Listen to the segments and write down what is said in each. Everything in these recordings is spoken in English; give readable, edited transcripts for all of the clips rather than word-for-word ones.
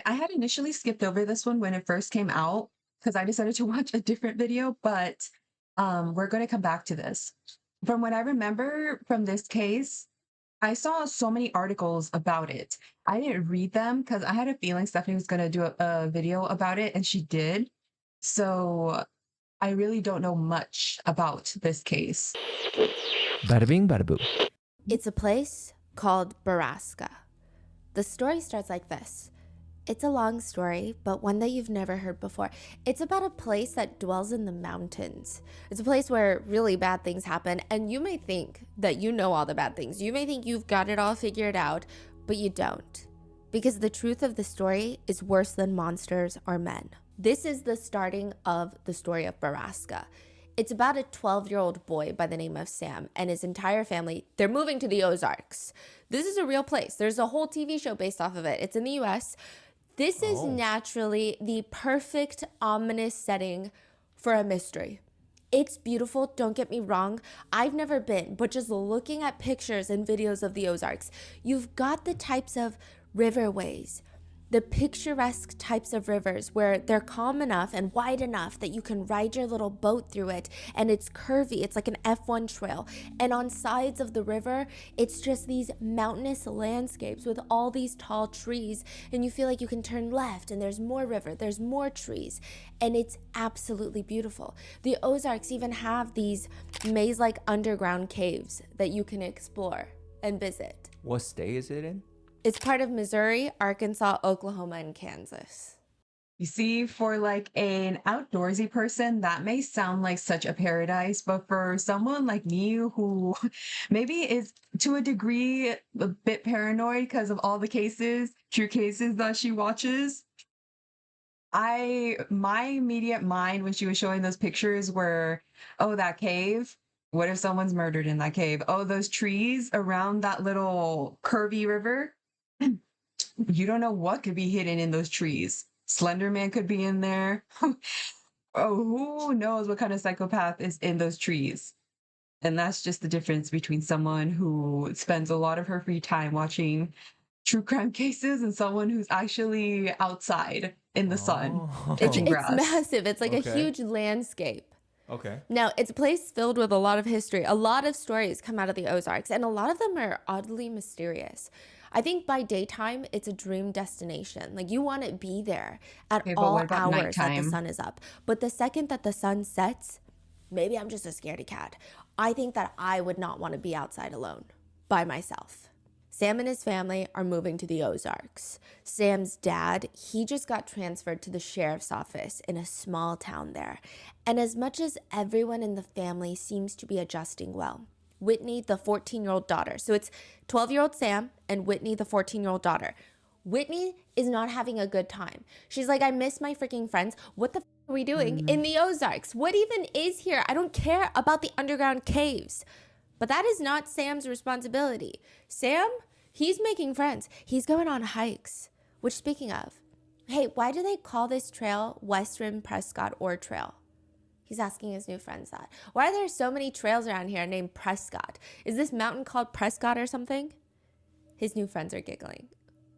I had initially skipped over this one when it first came out because I decided to watch a different video, but we're going to come back to this. From what I remember from this case, I saw so many articles about it. I didn't read them because I had a feeling Stephanie was going to do a video about it, and she did. So I really don't know much about this case. Bada bing, bada boo. It's a place called Barasa. The story starts like this. It's a long story, but one that you've never heard before. It's about a place that dwells in the mountains. It's a place where really bad things happen, and you may think that you know all the bad things. You may think you've got it all figured out, but you don't. Because the truth of the story is worse than monsters or men. This is the starting of the story of Barasa. It's about a 12-year-old boy by the name of Sam and his entire family. They're moving to the Ozarks. This is a real place. There's a whole TV show based off of it. It's in the US. This is naturally the perfect ominous setting for a mystery. It's beautiful, don't get me wrong. I've never been, but just looking at pictures and videos of the Ozarks, you've got the types of riverways, the picturesque types of rivers where they're calm enough and wide enough that you can ride your little boat through it, and it's curvy, it's like an F1 trail. And on sides of the river, it's just these mountainous landscapes with all these tall trees, and you feel like you can turn left and there's more river, there's more trees, and it's absolutely beautiful. The Ozarks even have these maze-like underground caves that you can explore and visit. What state is it in? It's part of Missouri, Arkansas, Oklahoma, and Kansas. You see, for like an outdoorsy person, that may sound like such a paradise, but for someone like me who maybe is to a degree a bit paranoid because of all the cases, true cases that she watches, my immediate mind when she was showing those pictures were, oh, that cave. What if someone's murdered in that cave? Oh, those trees around that little curvy river. You don't know what could be hidden in those trees. Slender Man could be in there. Oh, who knows what kind of psychopath is in those trees? And that's just the difference between someone who spends a lot of her free time watching true crime cases and someone who's actually outside in the sun pitching It's grass. massive. It's like a Okay. huge landscape. Okay. Now, it's a place filled with a lot of history. A lot of stories come out of the Ozarks, and a lot of them are oddly mysterious. I think by daytime, it's a dream destination. Like, you want to be there at Okay, but all what about hours that the nighttime? sun is up. But the second that the sun sets, maybe I'm just a scaredy cat. I think that I would not want to be outside alone by myself. Sam and his family are moving to the Ozarks. Sam's dad, he just got transferred to the sheriff's office in a small town there. And as much as everyone in the family seems to be adjusting well, Whitney, the 14-year-old daughter. So it's 12-year-old Sam and Whitney, the 14-year-old daughter. Whitney is not having a good time. She's like, I miss my freaking friends. What the are we doing in the Ozarks? What even is here? I don't care about the underground caves. But that is not Sam's responsibility. Sam, he's making friends. He's going on hikes. Which, speaking of, hey, why do they call this trail West Rim Prescott Ore Trail? He's asking his new friends that. Why are there so many trails around here named Prescott? Is this mountain called Prescott or something? His new friends are giggling.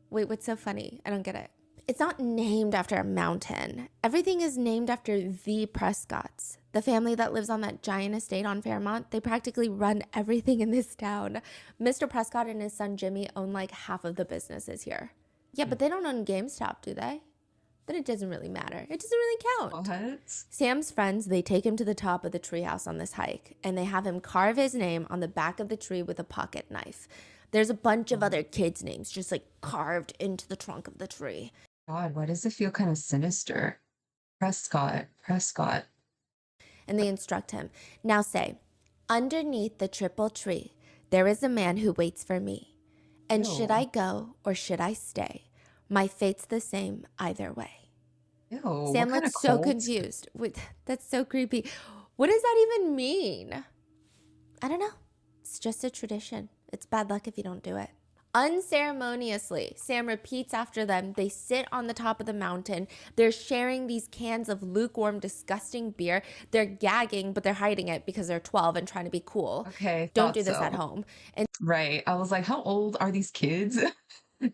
Wait, what's so funny? I don't get it. It's not named after a mountain. Everything is named after the Prescotts. The family that lives on that giant estate on Fairmont, they practically run everything in this town. Mr. Prescott and his son Jimmy own like half of the businesses here. Yeah, but they don't own GameStop, do they? Then it doesn't really matter. It doesn't really count. What? Sam's friends, they take him to the top of the treehouse on this hike, and they have him carve his name on the back of the tree with a pocket knife. There's a bunch of other kids' names just like carved into the trunk of the tree. God, why does it feel kind of sinister? Prescott, Prescott. And they instruct him, now say, underneath the triple tree, there is a man who waits for me. And Ew. should I go or should I stay? My fate's the same either way. Ew, Sam what kind looks of so cult? confused. Wait, that's so creepy. What does that even mean? I don't know. It's just a tradition. It's bad luck if you don't do it. Unceremoniously, Sam repeats after them. They sit on the top of the mountain. They're sharing these cans of lukewarm, disgusting beer. They're gagging, but they're hiding it because they're 12 and trying to be cool. Okay, Don't thought do this so. at home. And Right. I was like, how old are these kids?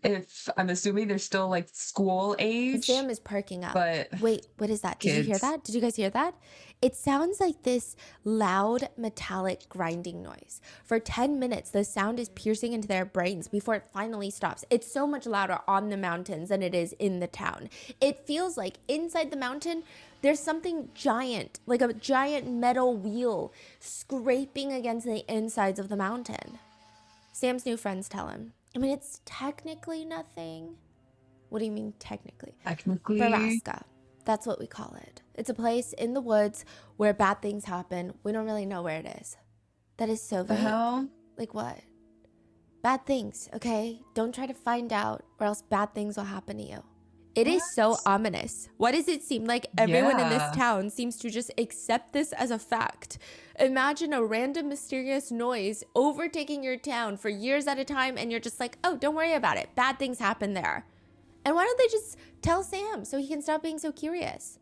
if I'm assuming they're still like school age, Sam is perking up. but Wait, what is that? Did you hear kids. that? Did you guys hear that? It sounds like this loud metallic grinding noise. For 10 minutes, the sound is piercing into their brains before it finally stops. It's so much louder on the mountains than it is in the town. It feels like inside the mountain, there's something giant, like a giant metal wheel scraping against the insides of the mountain. Sam's new friends tell him, I mean, it's technically nothing. What do you mean technically? Technically, Barasa. That's what we call it. It's a place in the woods where bad things happen. We don't really know where it is. That is so the vague. hell? Like what? Bad things, okay? Don't try to find out or else bad things will happen to you. It is so What? ominous. Why does it seem like everyone in this Yeah. town seems to just accept this as a fact? Imagine a random mysterious noise overtaking your town for years at a time and you're just like, oh, don't worry about it. Bad things happen there. And why don't they just tell Sam so he can stop being so curious?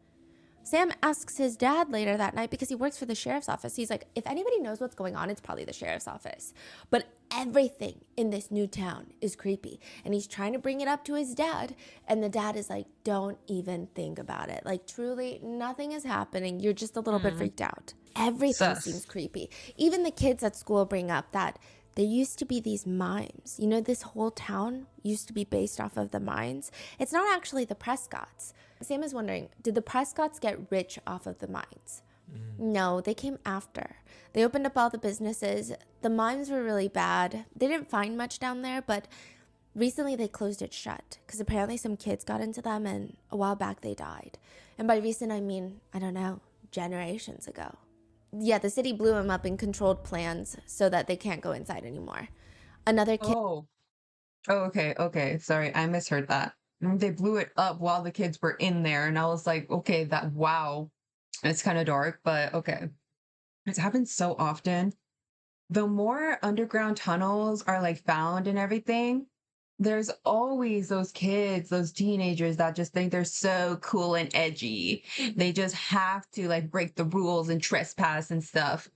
Sam asks his dad later that night because he works for the sheriff's office. He's like, if anybody knows what's going on, it's probably the sheriff's office. But everything in this new town is creepy. And he's trying to bring it up to his dad. And the dad is like, don't even think about it. Like, truly, nothing is happening. You're just a little bit freaked out. Everything Sus. seems creepy. Even the kids at school bring up that there used to be these mines. You know, this whole town used to be based off of the mines. It's not actually the Prescotts. Sam is wondering, did the Prescotts get rich off of the mines? No, they came after. They opened up all the businesses. The mines were really bad. They didn't find much down there, but recently they closed it shut because apparently some kids got into them and a while back they died. And by recent, I mean, I don't know, generations ago. Yeah, the city blew them up in controlled plans so that they can't go inside anymore. Another kid. Oh. Oh, okay. Sorry, I misheard that. They blew it up while the kids were in there, and I was like, okay, wow. It's kind of dark, but okay. It's happened so often. The more underground tunnels are like found and everything, there's always those kids, those teenagers that just think they're so cool and edgy. They just have to like break the rules and trespass and stuff.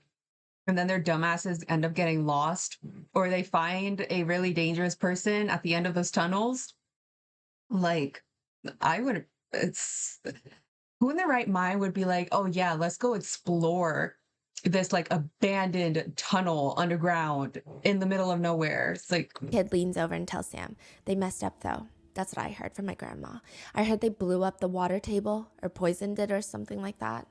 And then their dumbasses end up getting lost, or they find a really dangerous person at the end of those tunnels. Like, I would, it's who in their right mind would be like, oh yeah, let's go explore this like abandoned tunnel underground in the middle of nowhere. It's like, Kid leans over and tells Sam, they messed up though. That's what I heard from my grandma. I heard they blew up the water table or poisoned it or something like that.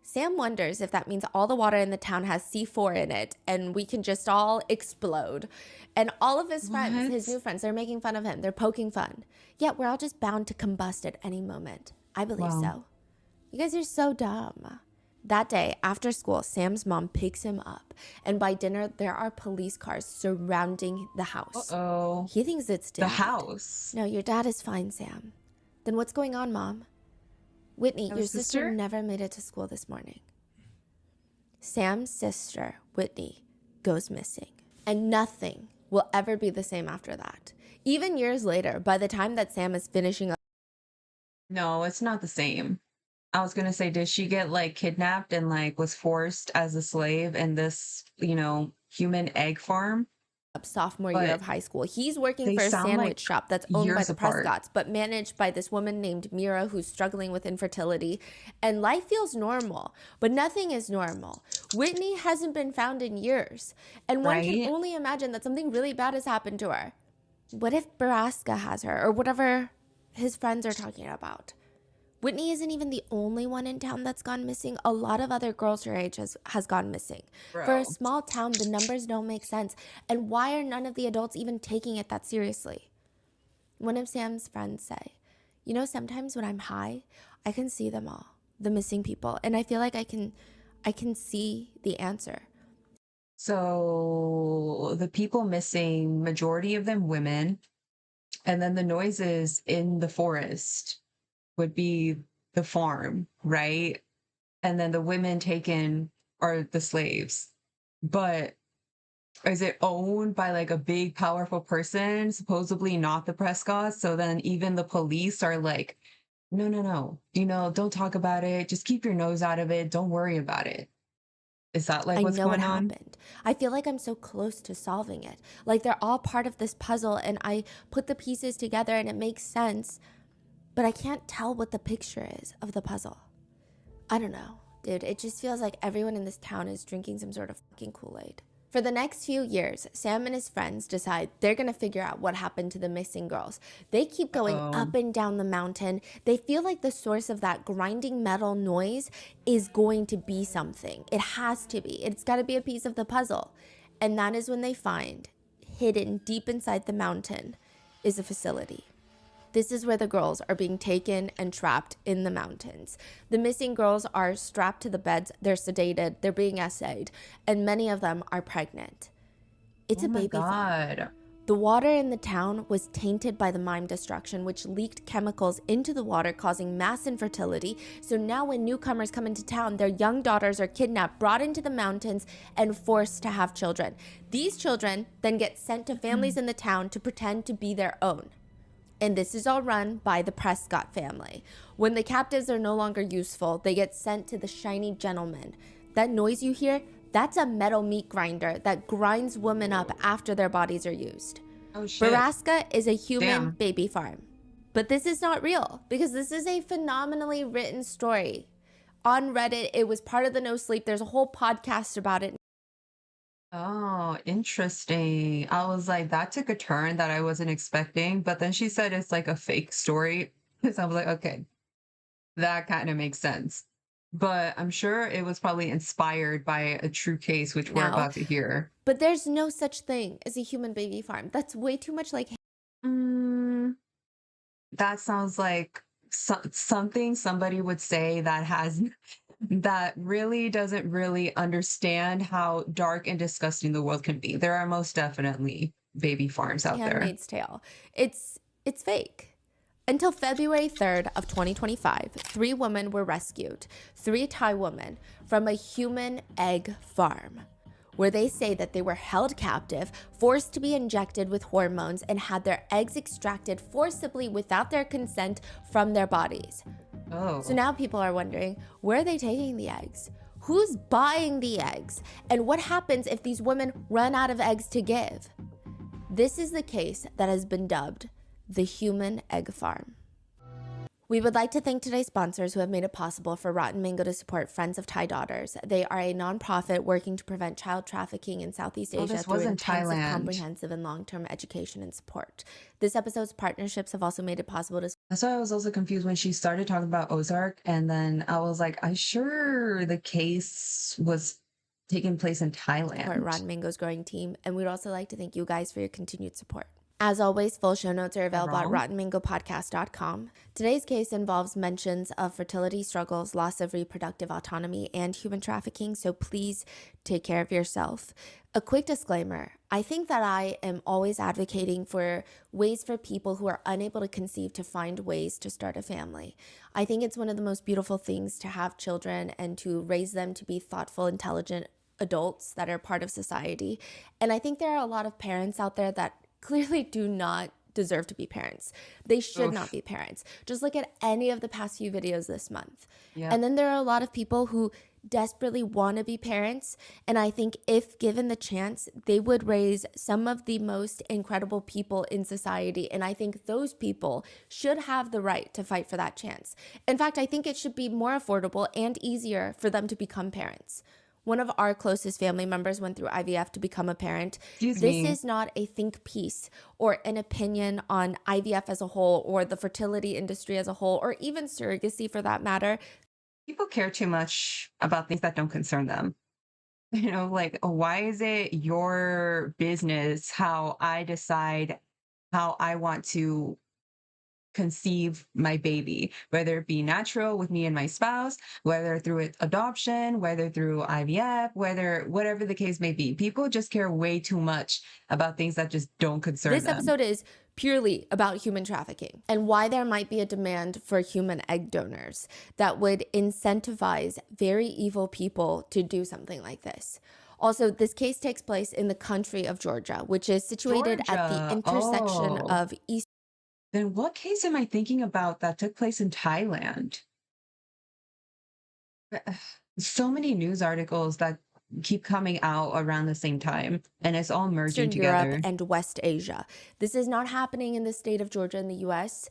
Sam wonders if that means all the water in the town has C4 in it and we can just all explode. And all of his friends, his what? new friends, they're making fun of him. They're poking fun. Yeah, we're all just bound to combust at any moment. I believe Wow. so. You guys are so dumb. That day, after school, Sam's mom picks him up. And by dinner, there are police cars surrounding the house. Uh-oh. He thinks it's The dad. house. No, your dad is fine, Sam. Then what's going on, Mom? Whitney, Have your a sister sister? never made it to school this morning. Sam's sister, Whitney, goes missing. And nothing will ever be the same after that. Even years later, by the time that Sam is finishing up, No, it's not the same. I was gonna say, did she get like kidnapped and like was forced as a slave in this, human egg farm? sophomore year of But high school, he's working they for a sound sandwich like shop that's owned by years the apart. Prescotts, but managed by this woman named Mira who's struggling with infertility. And life feels normal, but nothing is normal. Whitney hasn't been found in years, and one can Right? only imagine that something really bad has happened to her. What if Barasa has her, or whatever his friends are talking about? Whitney isn't even the only one in town that's gone missing. A lot of other girls her age has gone missing. For a Bro. small town, the numbers don't make sense. And why are none of the adults even taking it that seriously? One of Sam's friends say, you know, sometimes when I'm high, I can see them all, the missing people. And I feel like I can see the answer. So the people missing, majority of them women, and then the noises in the forest would be the farm, right? And then the women taken are the slaves. But is it owned by like a big, powerful person? Supposedly not the Prescott. So then even the police are like, no. Don't talk about it. Just keep your nose out of it. Don't worry about it. Is that like I what's know what going on? happened. I feel like I'm so close to solving it. Like they're all part of this puzzle and I put the pieces together and it makes sense, but I can't tell what the picture is of the puzzle. I don't know, dude. It just feels like everyone in this town is drinking some sort of fucking Kool-Aid. For the next few years, Sam and his friends decide they're gonna figure out what happened to the missing girls. They keep going Uh-oh. up and down the mountain. They feel like the source of that grinding metal noise is going to be something. It has to be. It's gotta be a piece of the puzzle. And that is when they find, hidden deep inside the mountain, is a facility. This is where the girls are being taken and trapped in the mountains. The missing girls are strapped to the beds, they're sedated, they're being essayed, and many of them are pregnant. It's Oh a my baby farm. God. The water in the town was tainted by the mine destruction, which leaked chemicals into the water, causing mass infertility. So now when newcomers come into town, their young daughters are kidnapped, brought into the mountains, and forced to have children. These children then get sent to families in the town to pretend to be their own. And this is all run by the Prescott family. When the captives are no longer useful, they get sent to the shiny gentleman. That noise you hear, that's a metal meat grinder that grinds women up after their bodies are used. Oh shit. Barasa is a human Damn. baby farm. But this is not real because this is a phenomenally written story. On Reddit, it was part of the No Sleep. There's a whole podcast about it. Oh, interesting. I was like, that took a turn that I wasn't expecting. But then she said it's like a fake story. So I was like, okay, that kind of makes sense. But I'm sure it was probably inspired by a true case, which we're Now, about to hear. but there's no such thing as a human baby farm. That's way too much like Mm, that sounds like something somebody would say that has that really doesn't really understand how dark and disgusting the world can be. There are most definitely baby farms out there. Handmaid's Tale. It's fake. Until February 3rd of 2025, 3 women were rescued, 3 Thai women, from a human egg farm, where they say that they were held captive, forced to be injected with hormones, and had their eggs extracted forcibly without their consent from their bodies. Oh, So now people are wondering, where are they taking the eggs? Who's buying the eggs? And what happens if these women run out of eggs to give? This is the case that has been dubbed the human egg farm. We would like to thank today's sponsors who have made it possible for Rotten Mango to support Friends of Thai Daughters. They are a nonprofit working to prevent child trafficking in Southeast Asia this through was in intensive, Thailand. comprehensive, and long-term education and support. This episode's partnerships have also made it possible to that's why I was also confused when she started talking about Ozark. And then I was like, I'm sure the case was taking place in support Thailand. Rotten Mango's growing team, and we'd also like to thank you guys for your continued support. As always, full show notes are available at Wrong. rottenmangopodcast.com. Today's case involves mentions of fertility struggles, loss of reproductive autonomy, and human trafficking, so please take care of yourself. A quick disclaimer, I think that I am always advocating for ways for people who are unable to conceive to find ways to start a family. I think it's one of the most beautiful things to have children and to raise them to be thoughtful, intelligent adults that are part of society. And I think there are a lot of parents out there that clearly do not deserve to be parents. They should not be parents. Just look at any of the past few videos this month. Yep. And then there are a lot of people who desperately want to be parents. And I think if given the chance, they would raise some of the most incredible people in society. And I think those people should have the right to fight for that chance. In fact, I think it should be more affordable and easier for them to become parents. One of our closest family members went through IVF to become a parent. Excuse This me. is not a think piece or an opinion on IVF as a whole or the fertility industry as a whole or even surrogacy for that matter. People care too much about things that don't concern them. You know, like, why is it your business how I decide how I want to conceive my baby, whether it be natural with me and my spouse, whether through adoption, whether through IVF, whatever the case may be. People just care way too much about things that just don't concern This them. episode is purely about human trafficking and why there might be a demand for human egg donors that would incentivize very evil people to do something like this. Also, this case takes place in the country of Georgia, which is situated at the Georgia. intersection Oh. of East. Then what case am I thinking about that took place in Thailand? So many news articles that keep coming out around the same time, and it's all merging Eastern Europe together. and West Asia. This is not happening in the state of Georgia in the US,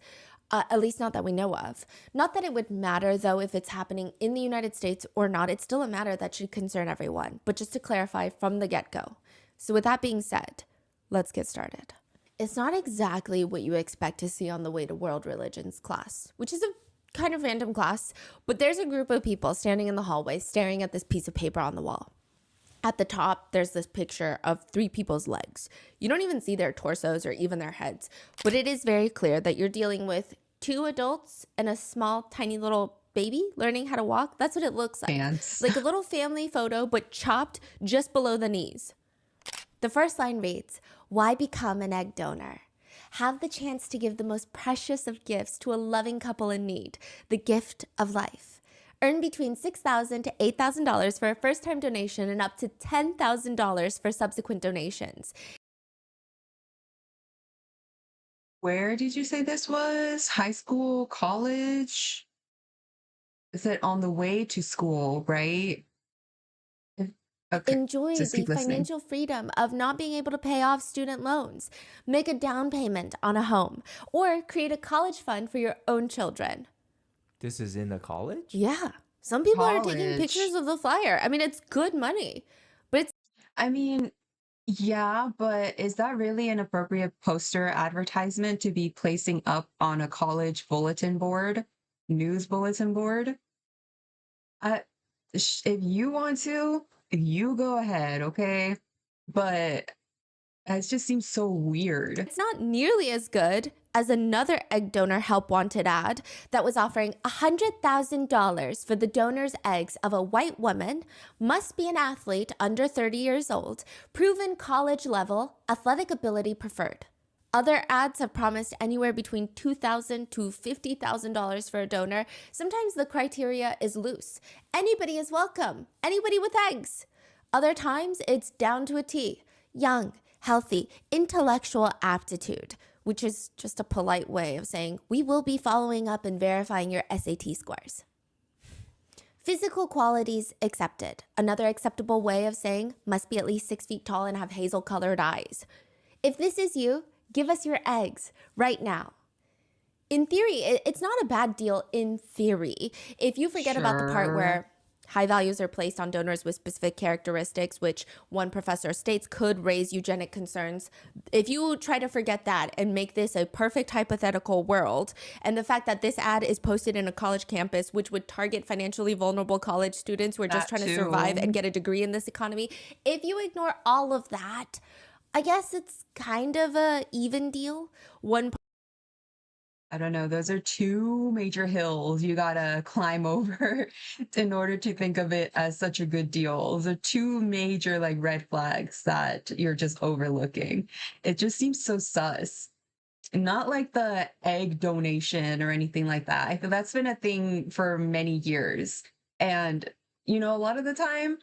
at least not that we know of. Not that it would matter, though, if it's happening in the United States or not. It's still a matter that should concern everyone, but just to clarify from the get-go. So with that being said, let's get started. It's not exactly what you expect to see on the Way to World Religions class, which is a kind of random class, but there's a group of people standing in the hallway staring at this piece of paper on the wall. At the top, there's this picture of 3 people's legs. You don't even see their torsos or even their heads, but it is very clear that you're dealing with 2 adults and a small, tiny little baby learning how to walk. That's what it looks like. Pants. Like a little family photo, but chopped just below the knees. The first line reads, "Why become an egg donor? Have the chance to give the most precious of gifts to a loving couple in need, the gift of life. Earn between $6,000 to $8,000 for a first-time donation and up to $10,000 for subsequent donations." Where did you say this was? High school, college? Is it on the way to school, right? Okay, Enjoy just the keep listening. financial freedom of not being able to pay off student loans, make a down payment on a home, or create a college fund for your own children. This is in a college? Yeah, some people are taking College. pictures of the flyer. I mean, it's good money, but it's I mean, yeah, but is that really an appropriate poster advertisement to be placing up on a college bulletin board, news bulletin board? I, if you want to, you go ahead, okay? But it just seems so weird. It's not nearly as good as another egg donor help wanted ad that was offering $100,000 for the donor's eggs of a white woman, must be an athlete under 30 years old, proven college level, athletic ability preferred. Other ads have promised anywhere between $2,000 to $50,000 for a donor. Sometimes the criteria is loose. Anybody is welcome. Anybody with eggs. Other times it's down to a T. Young, healthy, intellectual aptitude, which is just a polite way of saying we will be following up and verifying your SAT scores. Physical qualities accepted. Another acceptable way of saying must be at least 6 feet tall and have hazel-colored eyes. If this is you, give us your eggs right now. In theory, it's not a bad deal in theory. If you forget about the part Sure. where high values are placed on donors with specific characteristics, which one professor states could raise eugenic concerns. If you try to forget that and make this a perfect hypothetical world, and the fact that this ad is posted in a college campus, which would target financially vulnerable college students who are just That trying to survive too. and get a degree in this economy, if you ignore all of that, I guess it's kind of a even deal. One I don't know. Those are 2 major hills you gotta climb over in order to think of it as such a good deal. Those are 2 major like red flags that you're just overlooking. It just seems so sus. Not like the egg donation or anything like that. I think that's been a thing for many years. And, a lot of the time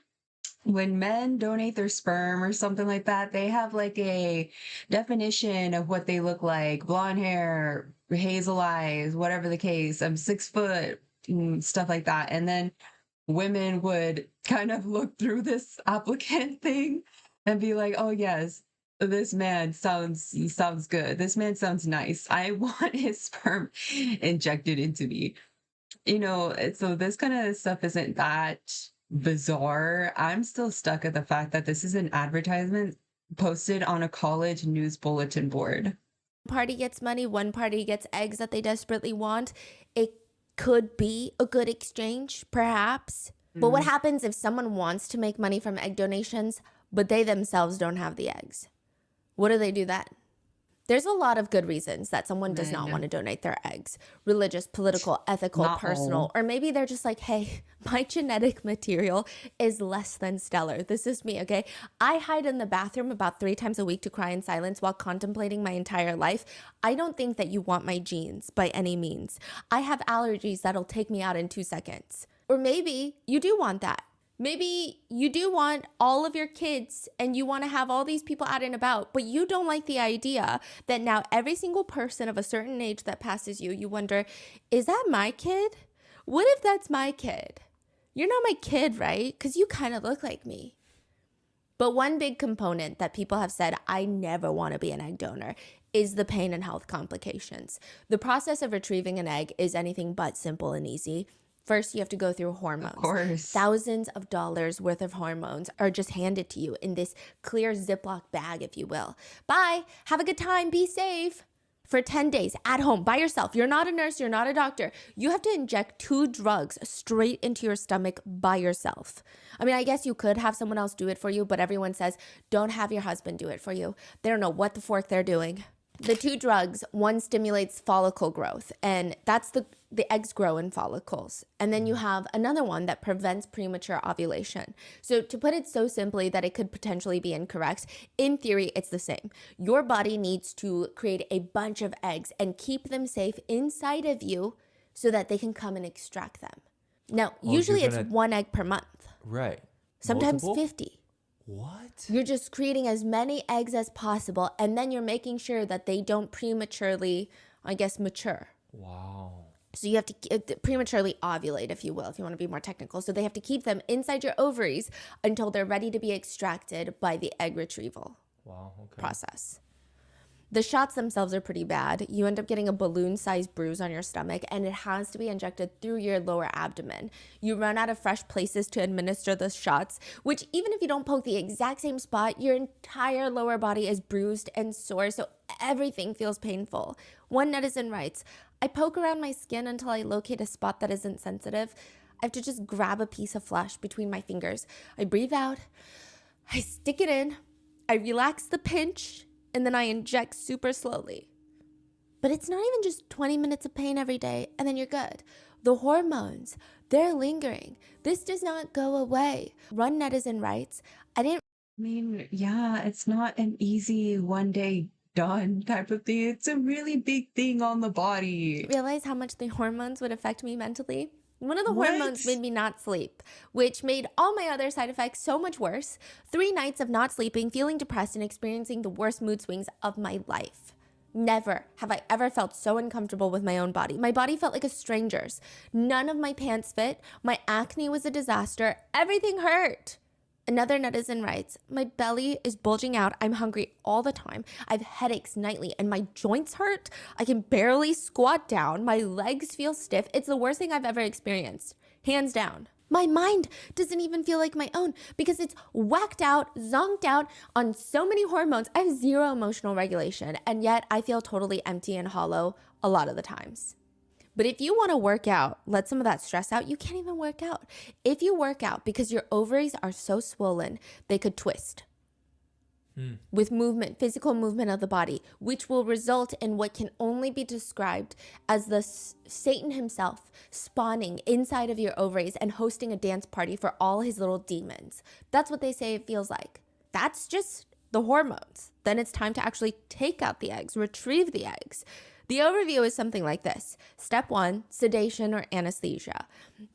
when men donate their sperm or something like that, they have like a definition of what they look like: blonde hair, hazel eyes, whatever the case. I'm 6 foot, stuff like that. And then women would kind of look through this applicant thing and be like, oh, yes, this man sounds good. This man sounds nice. I want his sperm injected into me. So this kind of stuff isn't that bizarre. I'm still stuck at the fact that this is an advertisement posted on a college news bulletin board. party gets money, one party gets eggs that they desperately want. It could be a good exchange, perhaps. But what happens if someone wants to make money from egg donations, but they themselves don't have the eggs? What do they do then? There's a lot of good reasons that someone does not Men. want to donate their eggs. Religious, political, ethical, Not personal. all. Or maybe they're just like, hey, my genetic material is less than stellar. This is me, okay? I hide in the bathroom about 3 times a week to cry in silence while contemplating my entire life. I don't think that you want my genes by any means. I have allergies that'll take me out in 2 seconds. Or maybe you do want that. Maybe you do want all of your kids and you want to have all these people out and about, but you don't like the idea that now every single person of a certain age that passes you, you wonder, is that my kid? What if that's my kid? You're not my kid, right? Because you kind of look like me. But one big component that people have said, I never want to be an egg donor, is the pain and health complications. The process of retrieving an egg is anything but simple and easy. First, you have to go through hormones. Of course. Thousands of dollars worth of hormones are just handed to you in this clear Ziploc bag, if you will. Bye. Have a good time. Be safe. For 10 days at home by yourself. You're not a nurse. You're not a doctor. You have to inject 2 drugs straight into your stomach by yourself. I mean, I guess you could have someone else do it for you, but everyone says, don't have your husband do it for you. They don't know what the fork they're doing. The 2 drugs, one stimulates follicle growth, and that's the eggs grow in follicles. And then you have another one that prevents premature ovulation. So to put it so simply that it could potentially be incorrect, in theory, it's the same. Your body needs to create a bunch of eggs and keep them safe inside of you so that they can come and extract them. Now, usually it's 1 egg per month. Right. Sometimes Multiple? 50. What? You're just creating as many eggs as possible, and then you're making sure that they don't prematurely, I guess, mature. Wow. So you have to prematurely ovulate, if you will, if you want to be more technical. So they have to keep them inside your ovaries until they're ready to be extracted by the egg retrieval process. The shots themselves are pretty bad. You end up getting a balloon-sized bruise on your stomach, and it has to be injected through your lower abdomen. You run out of fresh places to administer the shots, which even if you don't poke the exact same spot, your entire lower body is bruised and sore, so everything feels painful. One netizen writes, I poke around my skin until I locate a spot that isn't sensitive. I have to just grab a piece of flesh between my fingers. I breathe out, I stick it in, I relax the pinch, and then I inject super slowly. But it's not even just 20 minutes of pain every day and then you're good. The hormones, they're lingering. This does not go away. Run Netizen writes, I mean, yeah, it's not an easy one day done type of thing. It's a really big thing on the body. Realize how much the hormones would affect me mentally. One of the What? hormones made me not sleep, which made all my other side effects so much worse. 3 nights of not sleeping, feeling depressed, and experiencing the worst mood swings of my life. Never have I ever felt so uncomfortable with my own body. My body felt like a stranger's. None of my pants fit. My acne was a disaster. Everything hurt. Another netizen writes, my belly is bulging out. I'm hungry all the time. I have headaches nightly and my joints hurt. I can barely squat down. My legs feel stiff. It's the worst thing I've ever experienced. Hands down. My mind doesn't even feel like my own because it's whacked out, zonked out on so many hormones. I have 0 emotional regulation, and yet I feel totally empty and hollow a lot of the times. But if you want to work out, let some of that stress out, you can't even work out. If you work out because your ovaries are so swollen, they could twist with movement, physical movement of the body, which will result in what can only be described as the Satan himself spawning inside of your ovaries and hosting a dance party for all his little demons. That's what they say it feels like. That's just the hormones. Then it's time to actually take out the eggs, retrieve the eggs. The overview is something like this. Step 1, sedation or anesthesia.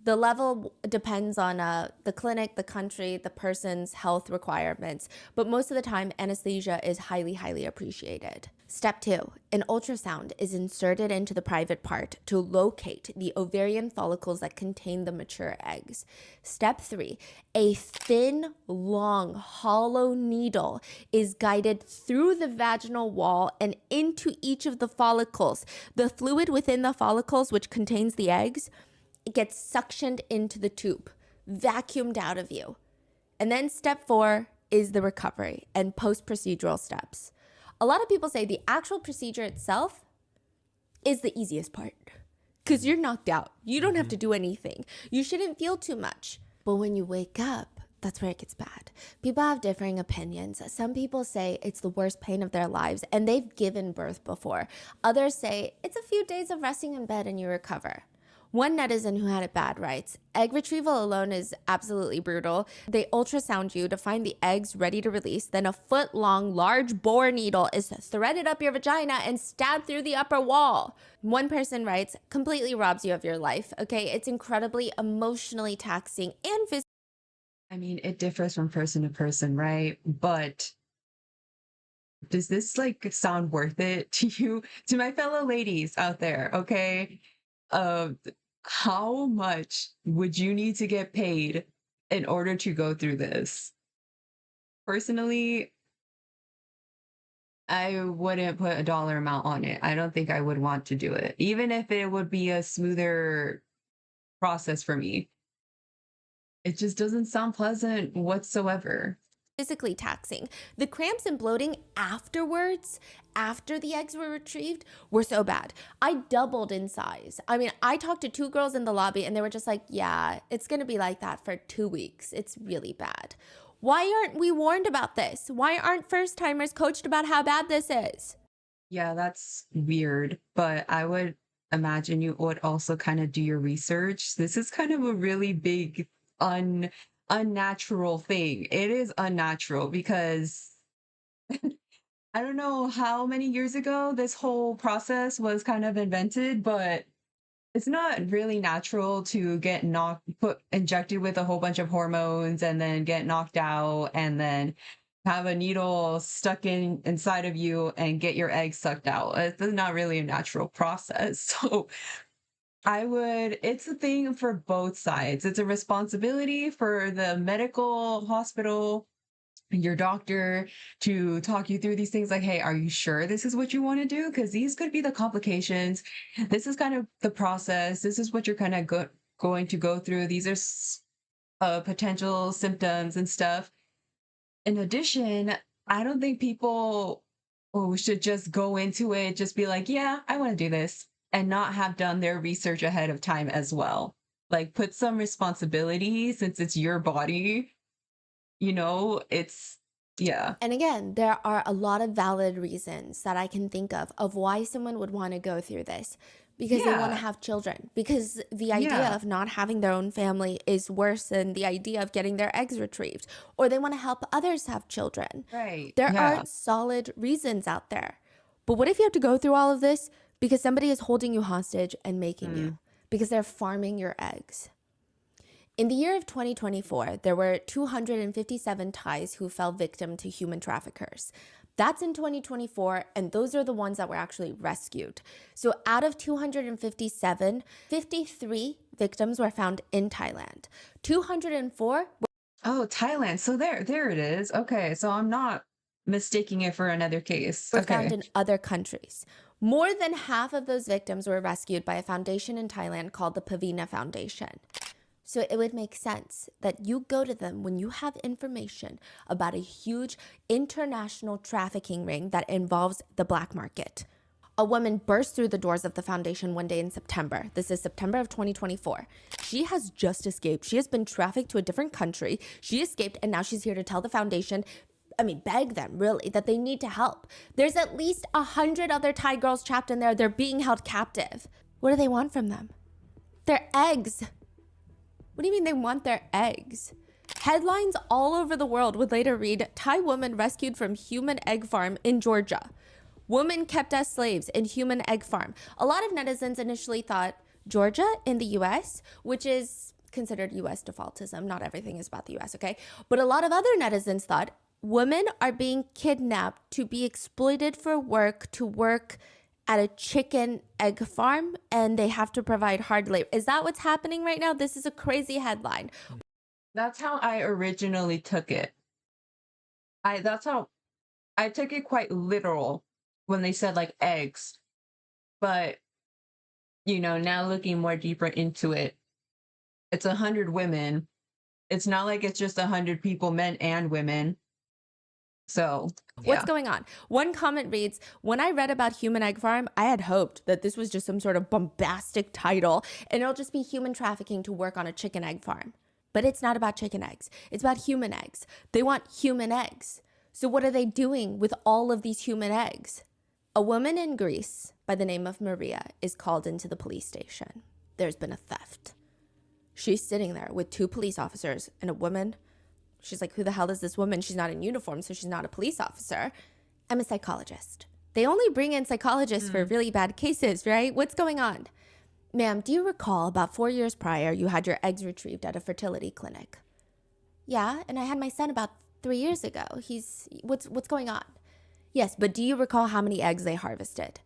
The level depends on the clinic, the country, the person's health requirements, but most of the time anesthesia is highly, highly appreciated. Step 2, an ultrasound is inserted into the private part to locate the ovarian follicles that contain the mature eggs. Step 3, a thin, long, hollow needle is guided through the vaginal wall and into each of the follicles. The fluid within the follicles, which contains the eggs, it gets suctioned into the tube, vacuumed out of you. And then step 4 is the recovery and post-procedural steps. A lot of people say the actual procedure itself is the easiest part because you're knocked out. You don't have to do anything. You shouldn't feel too much. But when you wake up, that's where it gets bad. People have differing opinions. Some people say it's the worst pain of their lives and they've given birth before. Others say it's a few days of resting in bed and you recover. One netizen who had it bad writes, egg retrieval alone is absolutely brutal. They ultrasound you to find the eggs ready to release. Then a foot-long, large bore needle is threaded up your vagina and stabbed through the upper wall. One person writes, completely robs you of your life. Okay, it's incredibly emotionally taxing and physically. I mean, it differs from person to person, right? But does this sound worth it to you? To my fellow ladies out there, okay? How much would you need to get paid in order to go through this? Personally, I wouldn't put a dollar amount on it. I don't think I would want to do it, even if it would be a smoother process for me. It just doesn't sound pleasant whatsoever. Physically taxing. The cramps and bloating afterwards, after the eggs were retrieved, were so bad. I doubled in size. I mean, I talked to 2 girls in the lobby and they were just like, yeah, it's going to be like that for 2 weeks. It's really bad. Why aren't we warned about this? Why aren't first timers coached about how bad this is? Yeah, that's weird, but I would imagine you would also kind of do your research. This is kind of a really big un unnatural thing. It is unnatural because I don't know how many years ago this whole process was kind of invented, but it's not really natural to get put injected with a whole bunch of hormones and then get knocked out and then have a needle stuck inside of you and get your eggs sucked out. It's not really a natural process. So it's a thing for both sides. It's a responsibility for the medical hospital, your doctor, to talk you through these things like, hey, are you sure this is what you want to do? Because these could be the complications. This is kind of the process. This is what you're kind of going to go through. These are potential symptoms and stuff. In addition, I don't think people should just go into it, just be like, yeah, I want to do this, and not have done their research ahead of time as well. Like, put some responsibility since it's your body, yeah. And again, there are a lot of valid reasons that I can think of why someone would want to go through this. Because they want to Yeah. have children. Because the idea Yeah. of not having their own family is worse than the idea of getting their eggs retrieved. Or they want to help others have children. Right. There Yeah. are solid reasons out there. But what if you have to go through all of this because somebody is holding you hostage and making you? Because they're farming your eggs. In the year of 2024, there were 257 Thais who fell victim to human traffickers. That's in 2024, and those are the ones that were actually rescued. So out of 257, 53 victims were found in Thailand. 204 Oh, Thailand. So there it is. Okay. So I'm not mistaking it for another case. were found Okay. in other countries. More than half of those victims were rescued by a foundation in Thailand called the Pavina Foundation. So it would make sense that you go to them when you have information about a huge international trafficking ring that involves the black market. A woman burst through the doors of the foundation one day in September. This is September of 2024. She has just escaped. She has been trafficked to a different country. She escaped, and now she's here to tell the foundation, beg them really, that they need to help. There's at least 100 other Thai girls trapped in there. They're being held captive. What do they want from them? Their eggs. What do you mean they want their eggs? Headlines all over the world would later read, Thai woman rescued from human egg farm in Georgia. Woman kept as slaves in human egg farm. A lot of netizens initially thought Georgia in the US, which is considered US defaultism. Not everything is about the US, okay? But a lot of other netizens thought women are being kidnapped to be exploited for work, to work at a chicken egg farm, and they have to provide hard labor. Is that what's happening right now? This is a crazy headline. That's how I originally took it. That's how I took it quite literal when they said like eggs. But now looking more deeper into it, it's 100 women. It's not like it's just 100 people, men and women. So What's yeah. going on? One comment reads, when I read about human egg farm, I had hoped that this was just some sort of bombastic title and it'll just be human trafficking to work on a chicken egg farm. But it's not about chicken eggs. It's about human eggs. They want human eggs. So what are they doing with all of these human eggs? A woman in Greece by the name of Maria is called into the police station. There's been a theft. She's sitting there with 2 police officers and a woman. She's like, who the hell is this woman? She's not in uniform, so she's not a police officer. I'm a psychologist. They only bring in psychologists for really bad cases, right? What's going on? Ma'am, do you recall about 4 years prior, you had your eggs retrieved at a fertility clinic? Yeah, and I had my son about 3 years ago. What's going on? Yes, but do you recall how many eggs they harvested?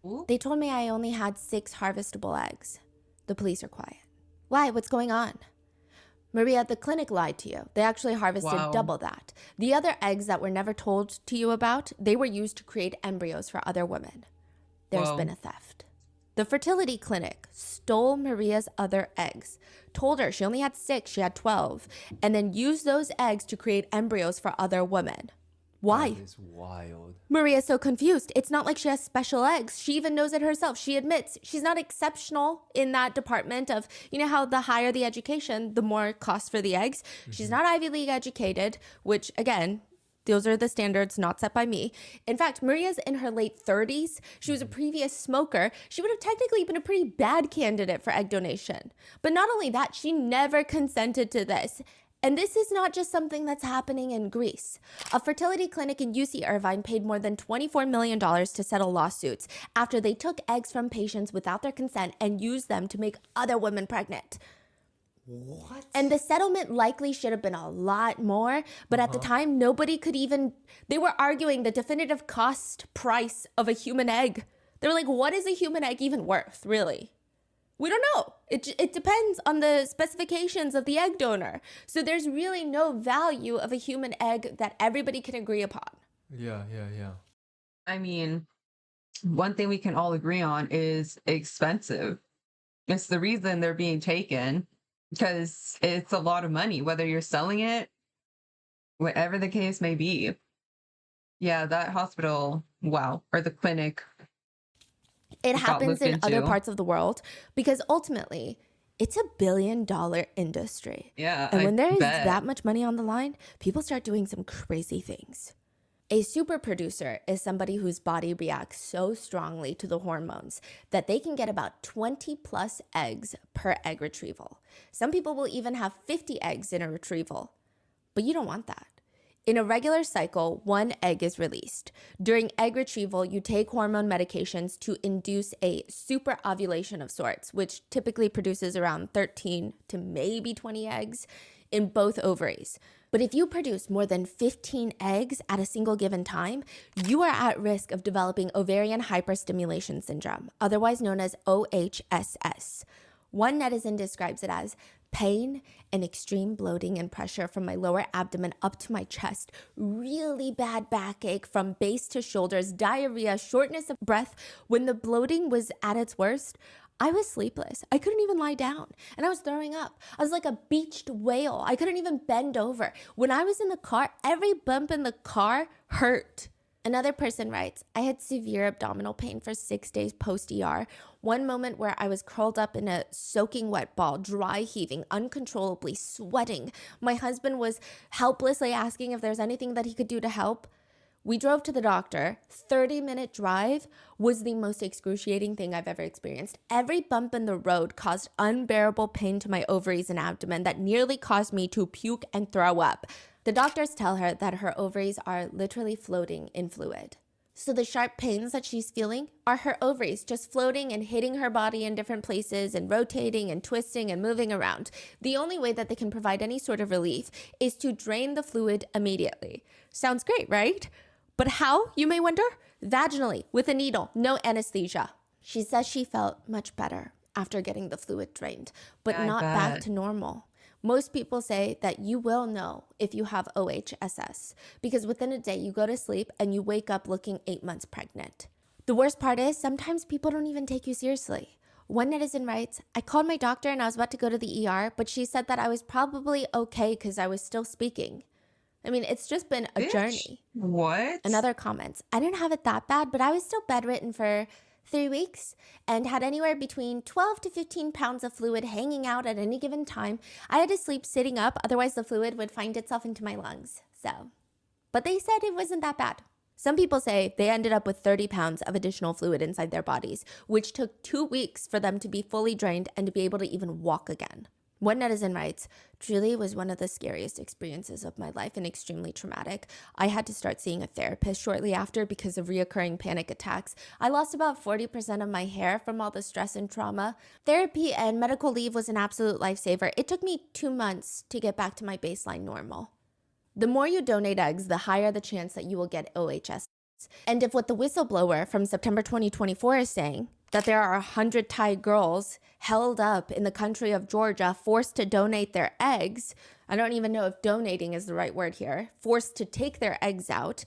Ooh. They told me I only had 6 harvestable eggs. The police are quiet. Why? What's going on? Maria, the clinic lied to you. They actually harvested Wow. double that. The other eggs that were never told to you about, they were used to create embryos for other women. There's been a theft. The fertility clinic stole Maria's other eggs, told her she only had 6, she had 12, and then used those eggs to create embryos for other women. Why? That is wild. Maria's so confused. It's not like she has special eggs. She even knows it herself. She admits she's not exceptional in that department of, you know how the higher the education, the more cost for the eggs. She's not Ivy League educated, which again, those are the standards not set by me. In fact, Maria's in her late 30s. She was a previous smoker. She would have technically been a pretty bad candidate for egg donation. But not only that, she never consented to this. And this is not just something that's happening in Greece. A fertility clinic in UC Irvine paid more than $24 million to settle lawsuits after they took eggs from patients without their consent and used them to make other women pregnant. What? And the settlement likely should have been a lot more, but at the time, nobody could even, they were arguing the definitive cost price of a human egg. They were like, what is a human egg even worth, really? We don't know. It depends on the specifications of the egg donor. So there's really no value of a human egg that everybody can agree upon. Yeah. I mean, one thing we can all agree on is expensive. It's the reason they're being taken, because it's a lot of money, whether you're selling it, whatever the case may be. Yeah, that hospital, wow, or the clinic. It got happens looked in other into. parts of the world because ultimately it's a billion-dollar industry. Yeah, And I when there is bet. that much money on the line, people start doing some crazy things. A super producer is somebody whose body reacts so strongly to the hormones that they can get about 20 plus eggs per egg retrieval. Some people will even have 50 eggs in a retrieval, but you don't want that. In a regular cycle, 1 egg is released. During egg retrieval, you take hormone medications to induce a super ovulation of sorts, which typically produces around 13 to maybe 20 eggs in both ovaries. But if you produce more than 15 eggs at a single given time, you are at risk of developing ovarian hyperstimulation syndrome, otherwise known as OHSS. One netizen describes it as pain and extreme bloating and pressure from my lower abdomen up to my chest, really bad backache from base to shoulders, diarrhea, shortness of breath. When the bloating was at its worst, I was sleepless. I couldn't even lie down and I was throwing up. I was like a beached whale. I couldn't even bend over. When I was in the car, every bump in the car hurt. Another person writes, I had severe abdominal pain for 6 days post-ER. One moment where I was curled up in a soaking wet ball, dry heaving, uncontrollably sweating. My husband was helplessly asking if there's anything that he could do to help. We drove to the doctor. 30-minute drive was the most excruciating thing I've ever experienced. Every bump in the road caused unbearable pain to my ovaries and abdomen that nearly caused me to puke and throw up. The doctors tell her that her ovaries are literally floating in fluid. So the sharp pains that she's feeling are her ovaries just floating and hitting her body in different places and rotating and twisting and moving around. The only way that they can provide any sort of relief is to drain the fluid immediately. Sounds great, right? But how, you may wonder? Vaginally, with a needle, no anesthesia. She says she felt much better after getting the fluid drained, but Yeah, I not back bet. to normal. Most people say that you will know if you have OHSS because within a day you go to sleep and you wake up looking 8 months pregnant. The worst part is sometimes people don't even take you seriously. One netizen writes, I called my doctor and I was about to go to the ER, but she said that I was probably okay because I was still speaking. I mean, it's just been a Bitch, journey. What? Another comments, I didn't have it that bad, but I was still bedridden for 3 weeks and had anywhere between 12 to 15 pounds of fluid hanging out at any given time. I had to sleep sitting up, otherwise the fluid would find itself into my lungs. But they said it wasn't that bad. Some people say they ended up with 30 pounds of additional fluid inside their bodies, which took 2 weeks for them to be fully drained and to be able to even walk again. One netizen writes, truly was one of the scariest experiences of my life and extremely traumatic. I had to start seeing a therapist shortly after because of reoccurring panic attacks. I lost about 40% of my hair from all the stress and trauma. Therapy and medical leave was an absolute lifesaver. It took me 2 months to get back to my baseline normal. The more you donate eggs, the higher the chance that you will get OHS. And if what the whistleblower from September 2024 is saying that there are 100 Thai girls held up in the country of Georgia, forced to donate their eggs. I don't even know if donating is the right word here, forced to take their eggs out,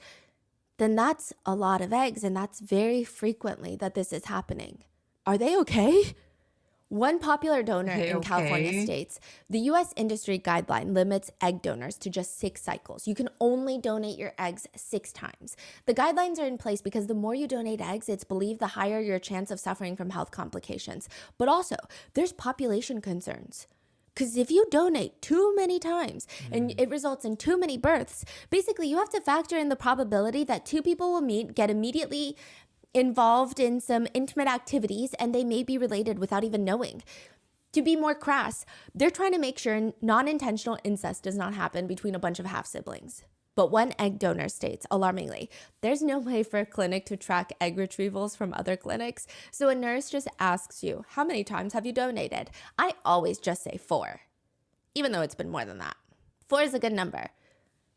then that's a lot of eggs, and that's very frequently that this is happening. Are they okay? One popular donor Okay, in California okay. states, the US industry guideline limits egg donors to just 6 cycles. You can only donate your eggs 6 times. The guidelines are in place because the more you donate eggs, it's believed the higher your chance of suffering from health complications. But also, there's population concerns. Because if you donate too many times and it results in too many births, basically you have to factor in the probability that 2 people will meet, get immediately involved in some intimate activities, and they may be related without even knowing. To be more crass, they're trying to make sure non-intentional incest does not happen between a bunch of half-siblings. But one egg donor states, alarmingly, there's no way for a clinic to track egg retrievals from other clinics, so a nurse just asks you, how many times have you donated? I always just say 4, even though it's been more than that. 4 is a good number.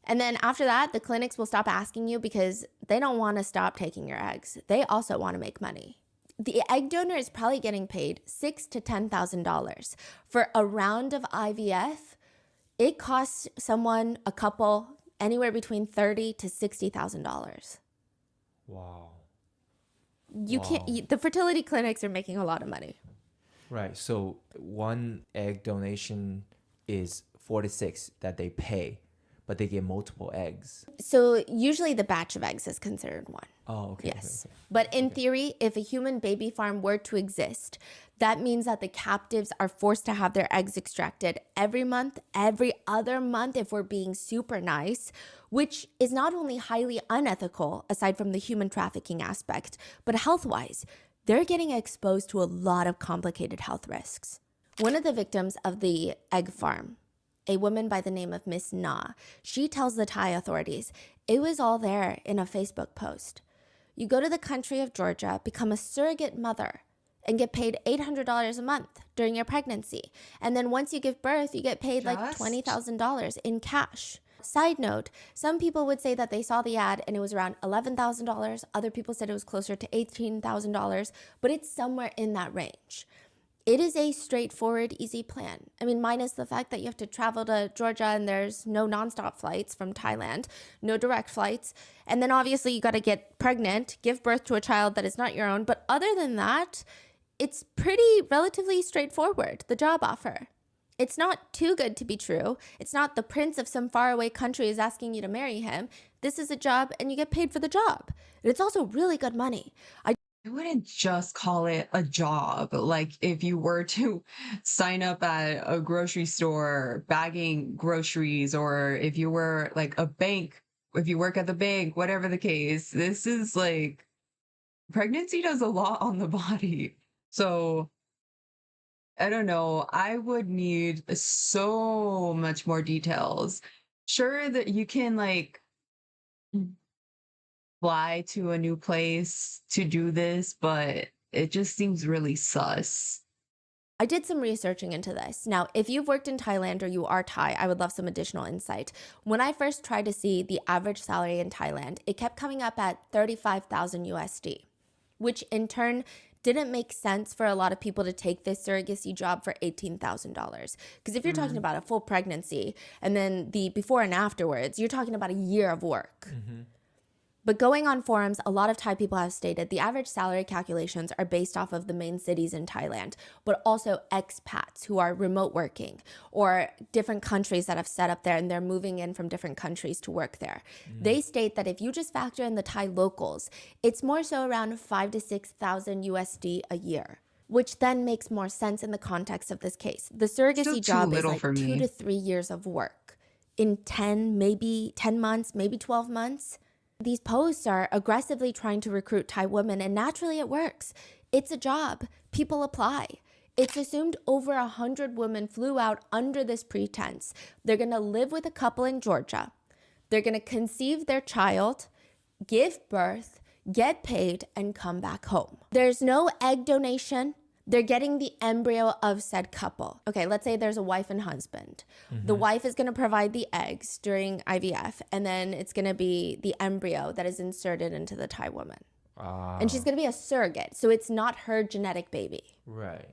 And then after that, the clinics will stop asking you because they don't want to stop taking your eggs. They also want to make money. The egg donor is probably getting paid $6,000 to $10,000 for a round of IVF. It costs someone, a couple, anywhere between $30,000 to $60,000. Wow. You Wow. can't. The fertility clinics are making a lot of money. Right. So one egg donation is 46 that they pay, but they get multiple eggs. So usually the batch of eggs is considered one. Oh, okay. Yes. Okay. But in theory, if a human baby farm were to exist, that means that the captives are forced to have their eggs extracted every month, every other month, if we're being super nice, which is not only highly unethical, aside from the human trafficking aspect, but health-wise, they're getting exposed to a lot of complicated health risks. One of the victims of the egg farm, a woman by the name of Miss Na, she tells the Thai authorities, it was all there in a Facebook post. You go to the country of Georgia, become a surrogate mother, and get paid $800 a month during your pregnancy. And then once you give birth, you get paid like Just? $20,000 in cash. Side note, some people would say that they saw the ad and it was around $11,000. Other people said it was closer to $18,000, but it's somewhere in that range. It is a straightforward, easy plan. I mean, minus the fact that you have to travel to Georgia and there's no nonstop flights from Thailand, no direct flights. And then obviously you got to get pregnant, give birth to a child that is not your own. But other than that, it's pretty relatively straightforward, the job offer. It's not too good to be true. It's not the prince of some faraway country is asking you to marry him. This is a job and you get paid for the job. And it's also really good money. I wouldn't just call it a job. Like if you were to sign up at a grocery store bagging groceries, or if you were like a bank, if you work at the bank, whatever the case, this is like pregnancy does a lot on the body. So I don't know. I would need so much more details. Sure that you can like fly to a new place to do this, but it just seems really sus. I did some researching into this. Now, if you've worked in Thailand or you are Thai, I would love some additional insight. When I first tried to see the average salary in Thailand, it kept coming up at 35,000 USD, which in turn didn't make sense for a lot of people to take this surrogacy job for $18,000. Because if you're talking about a full pregnancy and then the before and afterwards, you're talking about a year of work. But going on forums, a lot of Thai people have stated the average salary calculations are based off of the main cities in Thailand, but also expats who are remote working or different countries that have set up there and they're moving in from different countries to work there. They state that if you just factor in the Thai locals, it's more so around 5,000 to 6,000 USD a year, which then makes more sense in the context of this case. The surrogacy Still too job is little like for 2 me. to 3 years of work in 10, maybe 10 months, maybe 12 months. These posts are aggressively trying to recruit Thai women, and naturally it works. It's a job. People apply. It's assumed over 100 women flew out under this pretense. They're going to live with a couple in Georgia. They're going to conceive their child, give birth, get paid, and come back home. There's no egg donation. They're getting the embryo of said couple. Okay, let's say there's a wife and husband. The wife is going to provide the eggs during IVF, and then it's going to be the embryo that is inserted into the Thai woman. And she's going to be a surrogate. So it's not her genetic baby, Right.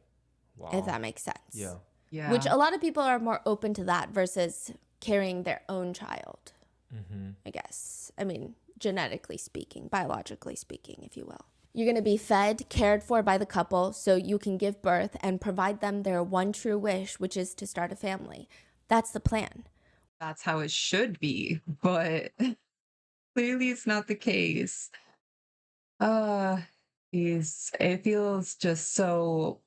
Wow. if that makes sense. Yeah. Yeah. Which a lot of people are more open to that versus carrying their own child, I guess. I mean, genetically speaking, biologically speaking, if you will. You're going to be fed, cared for by the couple so you can give birth and provide them their one true wish, which is to start a family. That's the plan. That's how it should be, but clearly it's not the case. It feels just so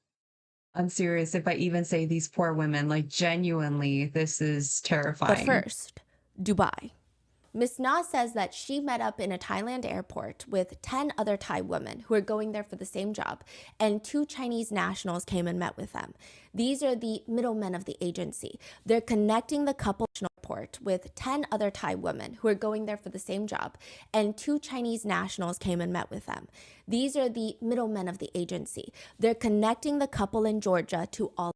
unserious if I even say these poor women. Like, genuinely, this is terrifying. But first, Dubai. Miss Na says that she met up in a Thailand airport with 10 other Thai women who are going there for the same job, and 2 Chinese nationals came and met with them. These are the middlemen of the agency. They're connecting the couple to the airport with 10 other Thai women who are going there for the same job, and 2 Chinese nationals came and met with them. These are the middlemen of the agency. They're connecting the couple in Georgia to all.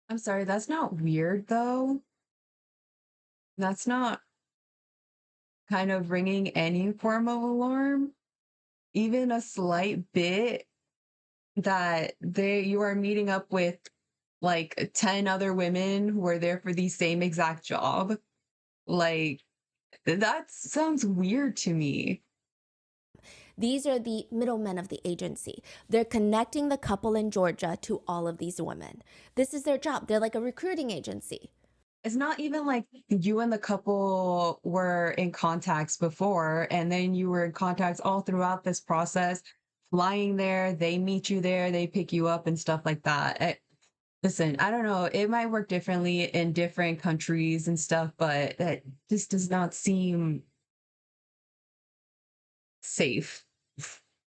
I'm sorry, that's not weird though. That's not kind of ringing any form of alarm, even a slight bit, that you are meeting up with like 10 other women who are there for the same exact job. Like, that sounds weird to me. These are the middlemen of the agency. They're connecting the couple in Georgia to all of these women. This is their job. They're like a recruiting agency. It's not even like you and the couple were in contacts before, and then you were in contacts all throughout this process, flying there, they meet you there, they pick you up and stuff like that. Listen, I don't know, it might work differently in different countries and stuff, but that just does not seem safe.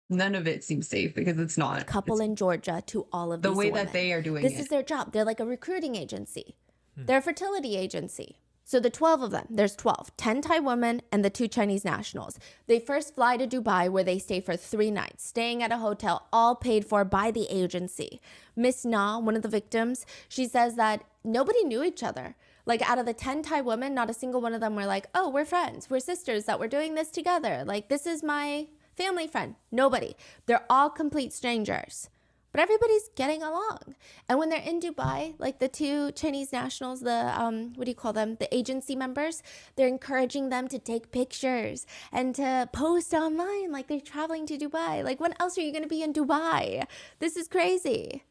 None of it seems safe because it's not. Couple It's in Georgia to all of the these way women. that they are doing This it. is their job. They're like a recruiting agency. They're a fertility agency. So the 12 of them, there's 12, 10 Thai women and the 2 Chinese nationals. They first fly to Dubai where they stay for 3 nights, staying at a hotel, all paid for by the agency. Miss Na, one of the victims, she says that nobody knew each other. Like, out of the 10 Thai women, not a single one of them were like, oh, we're friends, we're sisters, that we're doing this together. Like, this is my family friend. Nobody. They're all complete strangers. But everybody's getting along. And when they're in Dubai, like the 2 Chinese nationals, the, what do you call them? The agency members, they're encouraging them to take pictures and to post online like they're traveling to Dubai. Like, when else are you going to be in Dubai? This is crazy.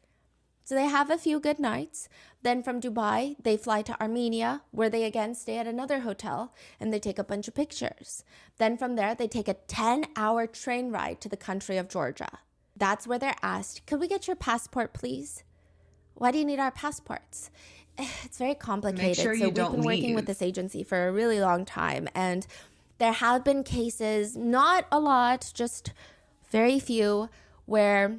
So they have a few good nights. Then from Dubai, they fly to Armenia, where they again stay at another hotel and they take a bunch of pictures. Then from there, they take a 10-hour train ride to the country of Georgia. That's where they're asked, could we get your passport, please? Why do you need our passports? It's very complicated. sure you So we've don't been working leave. with this agency for a really long time. And there have been cases, not a lot, just very few, where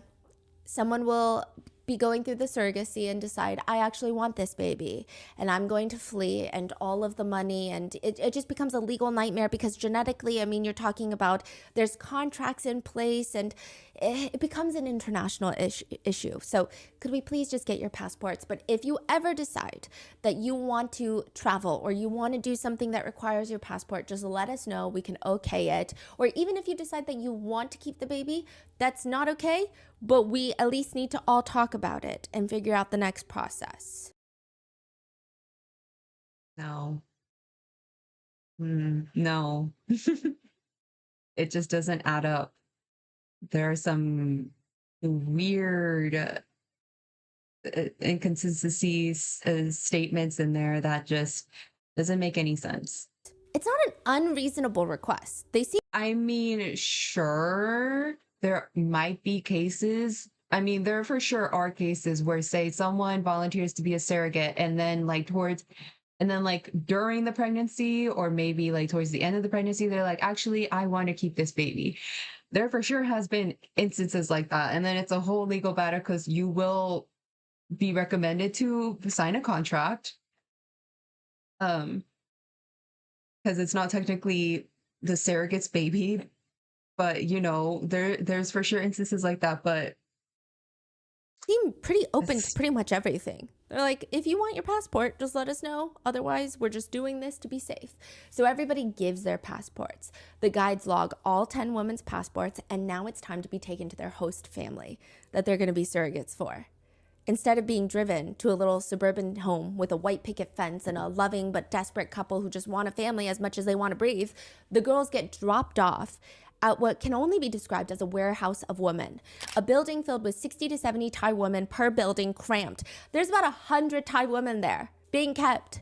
someone will be going through the surrogacy and decide, I actually want this baby and I'm going to flee, and all of the money, and it just becomes a legal nightmare because genetically, I mean, you're talking about there's contracts in place and it becomes an international issue. So could we please just get your passports? But if you ever decide that you want to travel or you want to do something that requires your passport, just let us know. We can okay it. Or even if you decide that you want to keep the baby, that's not okay, but we at least need to all talk about it and figure out the next process. No. No. It just doesn't add up. There are some weird inconsistencies, statements in there that just doesn't make any sense. It's not an unreasonable request. They see. I mean, sure, there might be cases. I mean, there for sure are cases where, say, someone volunteers to be a surrogate and then during the pregnancy, or maybe like towards the end of the pregnancy, they're like, actually, I want to keep this baby. There for sure has been instances like that. And then it's a whole legal battle because you will be recommended to sign a contract. Because it's not technically the surrogate's baby, but there's for sure instances like that. But seem pretty open to pretty much everything. They're like, if you want your passport, just let us know. Otherwise, we're just doing this to be safe. So everybody gives their passports. The guides log all 10 women's passports, and now it's time to be taken to their host family that they're going to be surrogates for. Instead of being driven to a little suburban home with a white picket fence and a loving but desperate couple who just want a family as much as they want to breathe, the girls get dropped off at what can only be described as a warehouse of women. A building filled with 60 to 70 Thai women per building, cramped. There's about 100 Thai women there being kept.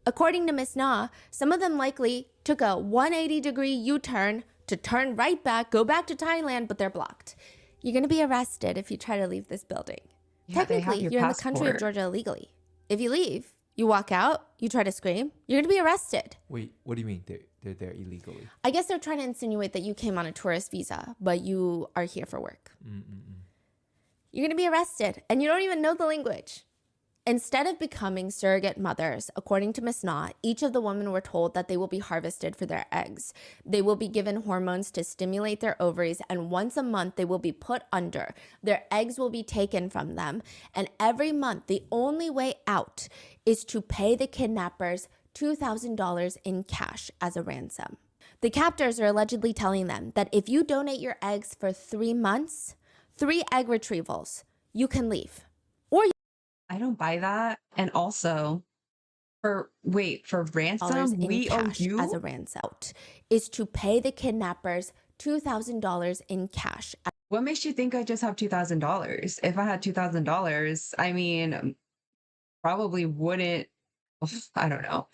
According to Miss Na, some of them likely took a 180-degree U-turn to turn right back, go back to Thailand, but they're blocked. You're going to be arrested if you try to leave this building. Yeah, they have Technically, your you're in the country of passport. Georgia illegally. If you leave, you walk out, you try to scream, you're going to be arrested. Wait, what do you mean they're there illegally? I guess they're trying to insinuate that you came on a tourist visa, but you are here for work. You're going to be arrested, and you don't even know the language. Instead of becoming surrogate mothers, according to Miss Na, each of the women were told that they will be harvested for their eggs. They will be given hormones to stimulate their ovaries, and once a month they will be put under. Their eggs will be taken from them, and every month the only way out is to pay the kidnappers $2,000 in cash as a ransom. The captors are allegedly telling them that if you donate your eggs for 3 months, 3 egg retrievals, you can leave. Or I don't buy that. And also, for ransom, in we owe cash you. as a ransom is to pay the kidnappers $2,000 in cash. What makes you think I just have $2,000? If I had $2,000, I mean, probably wouldn't. I don't know.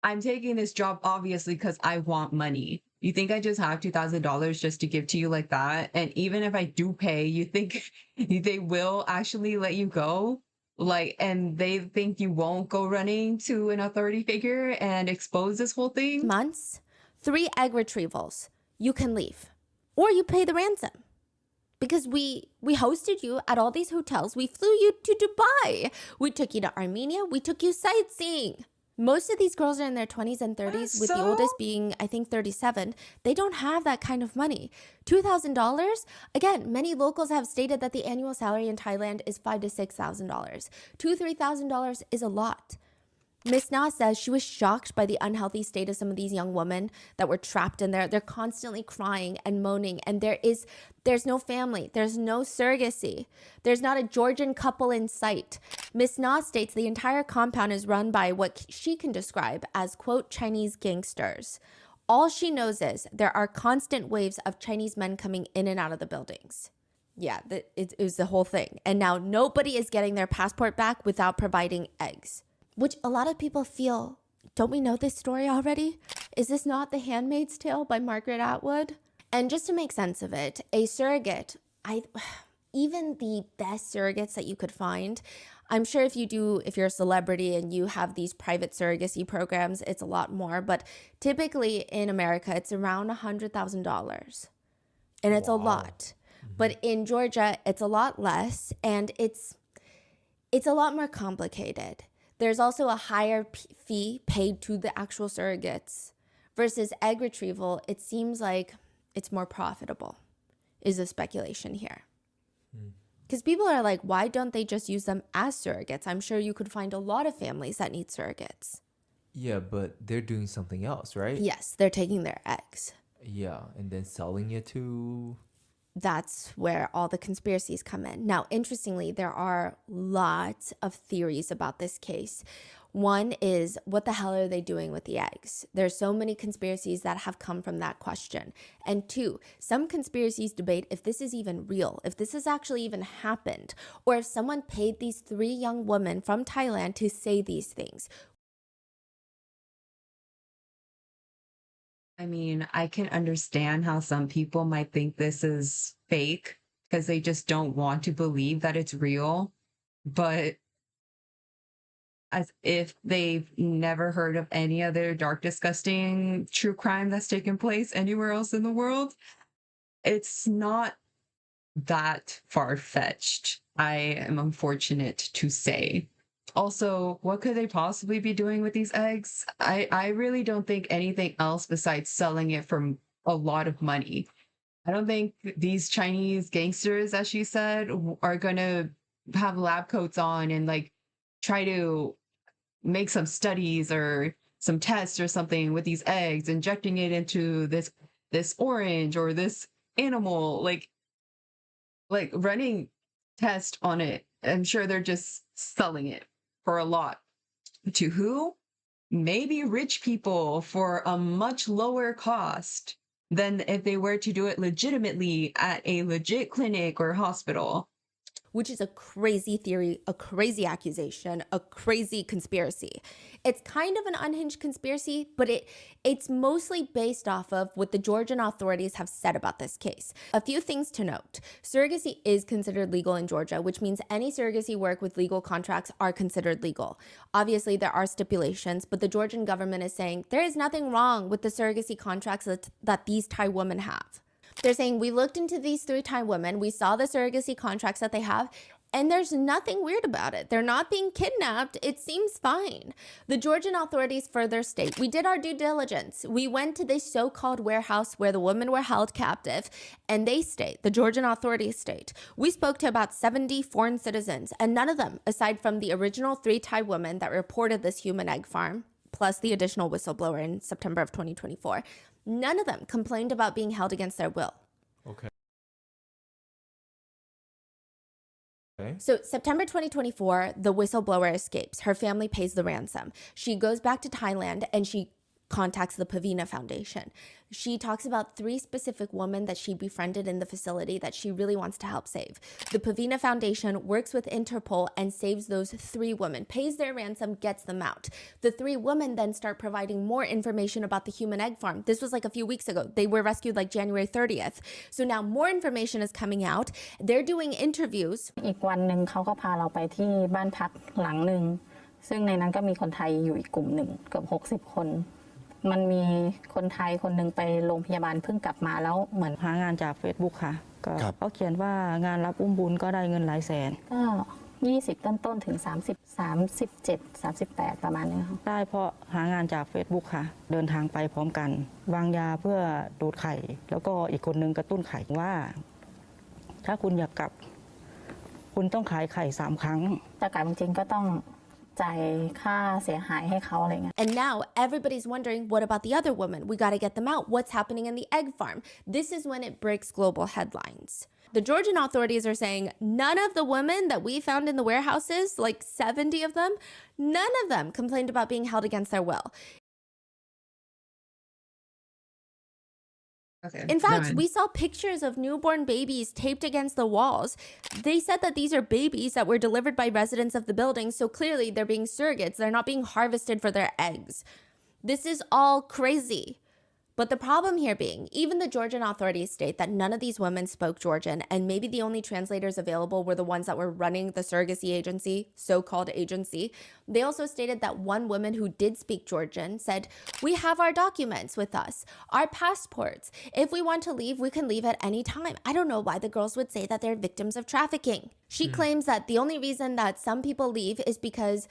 I'm taking this job obviously because I want money. You think I just have $2,000 just to give to you like that? And even if I do pay, you think they will actually let you go? Like, and they think you won't go running to an authority figure and expose this whole thing? Months, 3 egg retrievals, you can leave. Or you pay the ransom. Because we hosted you at all these hotels. We flew you to Dubai. We took you to Armenia. We took you sightseeing. Most of these girls are in their 20s and 30s, with the oldest being, I think, 37. They don't have that kind of money. $2,000? Again, many locals have stated that the annual salary in Thailand is $5,000 to $6,000. $2,000, $3,000 is a lot. Miss Na says she was shocked by the unhealthy state of some of these young women that were trapped in there. They're constantly crying and moaning, and there's no family. There's no surrogacy. There's not a Georgian couple in sight. Miss Na states the entire compound is run by what she can describe as, quote, Chinese gangsters. All she knows is there are constant waves of Chinese men coming in and out of the buildings. Yeah, it was the whole thing. And now nobody is getting their passport back without providing eggs. Which a lot of people feel, don't we know this story already? Is this not The Handmaid's Tale by Margaret Atwood? And just to make sense of it, a surrogate, even the best surrogates that you could find, I'm sure if you're a celebrity and you have these private surrogacy programs, it's a lot more. But typically in America, it's around $100,000. And it's a lot. But in Georgia, it's a lot less, and it's a lot more complicated. There's also a higher fee paid to the actual surrogates versus egg retrieval. It seems like it's more profitable, is the speculation here. Because people are like, why don't they just use them as surrogates? I'm sure you could find a lot of families that need surrogates. Yeah, but they're doing something else, right? Yes, they're taking their eggs. Yeah, and then selling it to... That's where all the conspiracies come in. Now, interestingly, there are lots of theories about this case. One is, what the hell are they doing with the eggs? There's so many conspiracies that have come from that question. And 2, some conspiracies debate if this is even real, if this has actually even happened, or if someone paid these 3 young women from Thailand to say these things. I mean, I can understand how some people might think this is fake because they just don't want to believe that it's real. But as if they've never heard of any other dark, disgusting true crime that's taken place anywhere else in the world, it's not that far-fetched, I am unfortunate to say. Also, what could they possibly be doing with these eggs? I really don't think anything else besides selling it for a lot of money. I don't think these Chinese gangsters, as she said, are going to have lab coats on and like try to make some studies or some tests or something with these eggs, injecting it into this orange or this animal, like running test on it. I'm sure they're just selling it for a lot. To who? Maybe rich people for a much lower cost than if they were to do it legitimately at a legit clinic or hospital. Which is a crazy theory, a crazy accusation, a crazy conspiracy. It's kind of an unhinged conspiracy, but it's mostly based off of what the Georgian authorities have said about this case. A few things to note. Surrogacy is considered legal in Georgia, which means any surrogacy work with legal contracts are considered legal. Obviously, there are stipulations, but the Georgian government is saying there is nothing wrong with the surrogacy contracts that these Thai women have. They're saying, we looked into these 3 Thai women, we saw the surrogacy contracts that they have, and there's nothing weird about it. They're not being kidnapped. It seems fine. The Georgian authorities further state, we did our due diligence. We went to this so-called warehouse where the women were held captive, and they state, the Georgian authorities state, we spoke to about 70 foreign citizens, and none of them, aside from the original 3 Thai women that reported this human egg farm, plus the additional whistleblower in September of 2024, none of them complained about being held against their will. Okay. So September 2024, the whistleblower escapes. Her family pays the ransom. She goes back to Thailand and she contacts the Pavina Foundation. She talks about 3 specific women that she befriended in the facility that she really wants to help save. The Pavina Foundation works with Interpol and saves those 3 women, pays their ransom, gets them out. The 3 women then start providing more information about the human egg farm. This was like a few weeks ago. They were rescued like January 30th. So now more information is coming out. They're doing interviews. อีกวันหนึ่งเขาก็พาเราไปที่บ้านพักหลังหนึ่งซึ่งในนั้นก็มีคนไทยอยู่อีกกลุ่มหนึ่งเกือบ60 คนมันมีคนไทยคนหนึ่งไปโรงพยาบาลเพิ่งกลับมาแล้วเหมือน หางานจาก Facebook ค่ะก็เขาเขียนว่างานรับอุ้มบุญก็ได้เงินหลายแสนก็20ต้นๆถึง30 37 38ประมาณนี้ค่ะได้เพราะหางานจาก Facebook ค่ะเดินทางไปพร้อมกันวางยาเพื่อดูดไข่แล้วก็อีกคนนึงกระตุ้นไข่ว่าถ้าคุณอยากกลับคุณต้องขายไข่3 ครั้งจะกลับจริงๆก็ต้องจ่ายค่าเสียหายให้เขาอะไรเงี้ย And now everybody's wondering, what about the other women? We got to get them out. What's happening in the egg farm? This is when it breaks global headlines. The Georgian authorities are saying none of the women that we found in the warehouses, like 70 of them, none of them complained about being held against their will. Okay. In fact, we saw pictures of newborn babies taped against the walls. They said that these are babies that were delivered by residents of the building, so clearly they're being surrogates. They're not being harvested for their eggs. This is all crazy. But the problem here being, even the Georgian authorities state that none of these women spoke Georgian, and maybe the only translators available were the ones that were running the surrogacy agency, so-called agency. They also stated that one woman who did speak Georgian said, we have our documents with us, our passports. If we want to leave, we can leave at any time. I don't know why the girls would say that they're victims of trafficking. She claims that the only reason that some people leave is because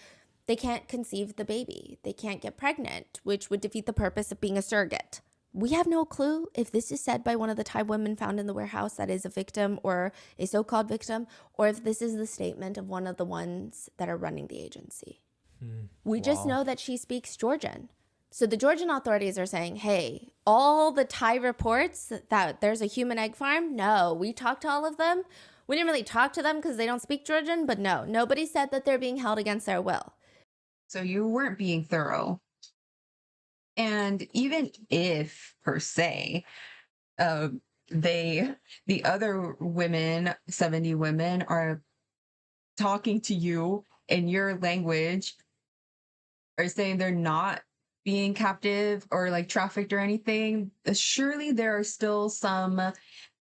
they can't conceive the baby. They can't get pregnant, which would defeat the purpose of being a surrogate. We have no clue if this is said by one of the Thai women found in the warehouse that is a victim or a so-called victim, or if this is the statement of one of the ones that are running the agency. We just know that she speaks Georgian. So the Georgian authorities are saying, hey, all the Thai reports that there's a human egg farm, no, we talked to all of them. We didn't really talk to them because they don't speak Georgian, but no, nobody said that they're being held against their will. So you weren't being thorough. And even if, per se, the other women, 70 women, are talking to you in your language, or saying they're not being captive or like trafficked or anything, surely there are still some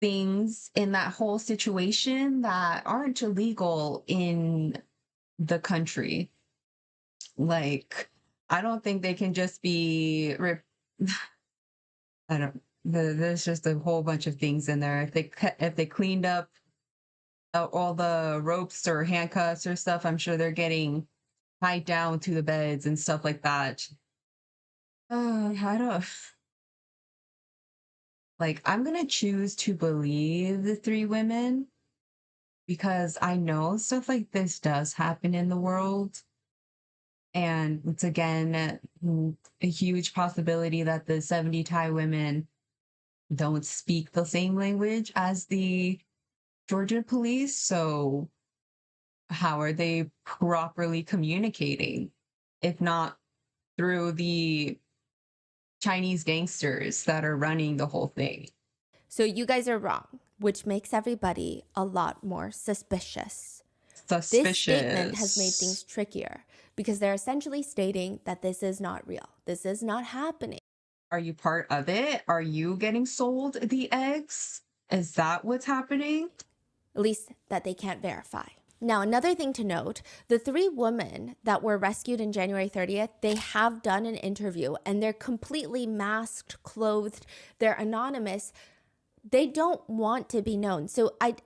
things in that whole situation that aren't illegal in the country. Like, I don't think they can just be, there's just a whole bunch of things in there. If they cleaned up all the ropes or handcuffs or stuff, I'm sure they're getting tied down to the beds and stuff like that. I don't, like, I'm going to choose to believe the 3 women because I know stuff like this does happen in the world. And it's again a huge possibility that the 70 Thai women don't speak the same language as the Georgia police. So, how are they properly communicating if not through the Chinese gangsters that are running the whole thing? So you guys are wrong, which makes everybody a lot more suspicious. This statement has made things trickier because they're essentially stating that this is not real. This is not happening. Are you part of it? Are you getting sold the eggs? Is that what's happening? At least that they can't verify. Now, another thing to note, the 3 women that were rescued in January 30th, they have done an interview and they're completely masked, clothed, they're anonymous. They don't want to be known. So a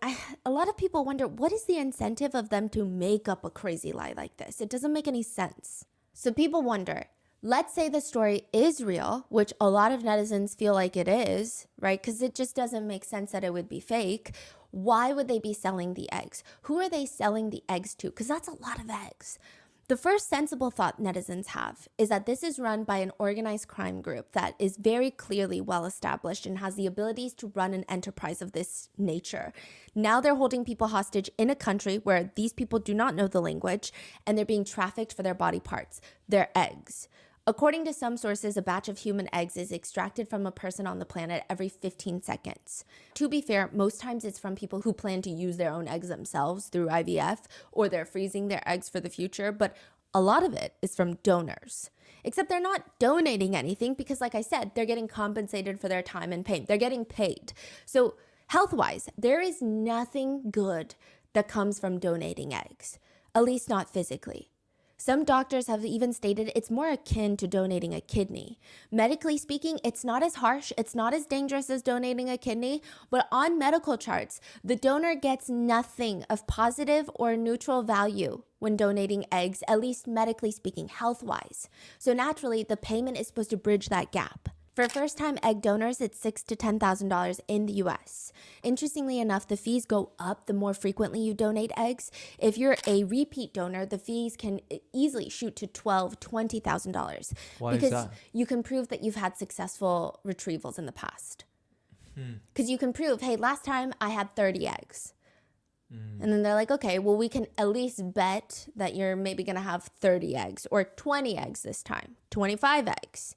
lot of people wonder, what is the incentive of them to make up a crazy lie like this? It doesn't make any sense. So people wonder, let's say the story is real, which a lot of netizens feel like it is, right? Because it just doesn't make sense that it would be fake. Why would they be selling the eggs? Who are they selling the eggs to? Because that's a lot of eggs. The first sensible thought netizens have is that this is run by an organized crime group that is very clearly well established and has the abilities to run an enterprise of this nature. Now they're holding people hostage in a country where these people do not know the language and they're being trafficked for their body parts, their eggs. According to some sources, a batch of human eggs is extracted from a person on the planet every 15 seconds. To be fair, most times it's from people who plan to use their own eggs themselves through IVF, or they're freezing their eggs for the future, but a lot of it is from donors. Except they're not donating anything because, like I said, they're getting compensated for their time and pain. They're getting paid. So health-wise, there is nothing good that comes from donating eggs, at least not physically. Some doctors have even stated it's more akin to donating a kidney. Medically speaking, it's not as harsh, it's not as dangerous as donating a kidney, but on medical charts, the donor gets nothing of positive or neutral value when donating eggs, at least medically speaking, health-wise. So naturally, the payment is supposed to bridge that gap. For first-time egg donors, it's $6,000 to $10,000 in the US. Interestingly enough, the fees go up the more frequently you donate eggs. If you're a repeat donor, the fees can easily shoot to $12,000 to $20,000 because you can prove that you've had successful retrievals in the past. Because you can prove, hey, last time I had 30 eggs. And then they're like, okay, well, we can at least bet that you're maybe going to have 30 eggs or 20 eggs this time, 25 eggs.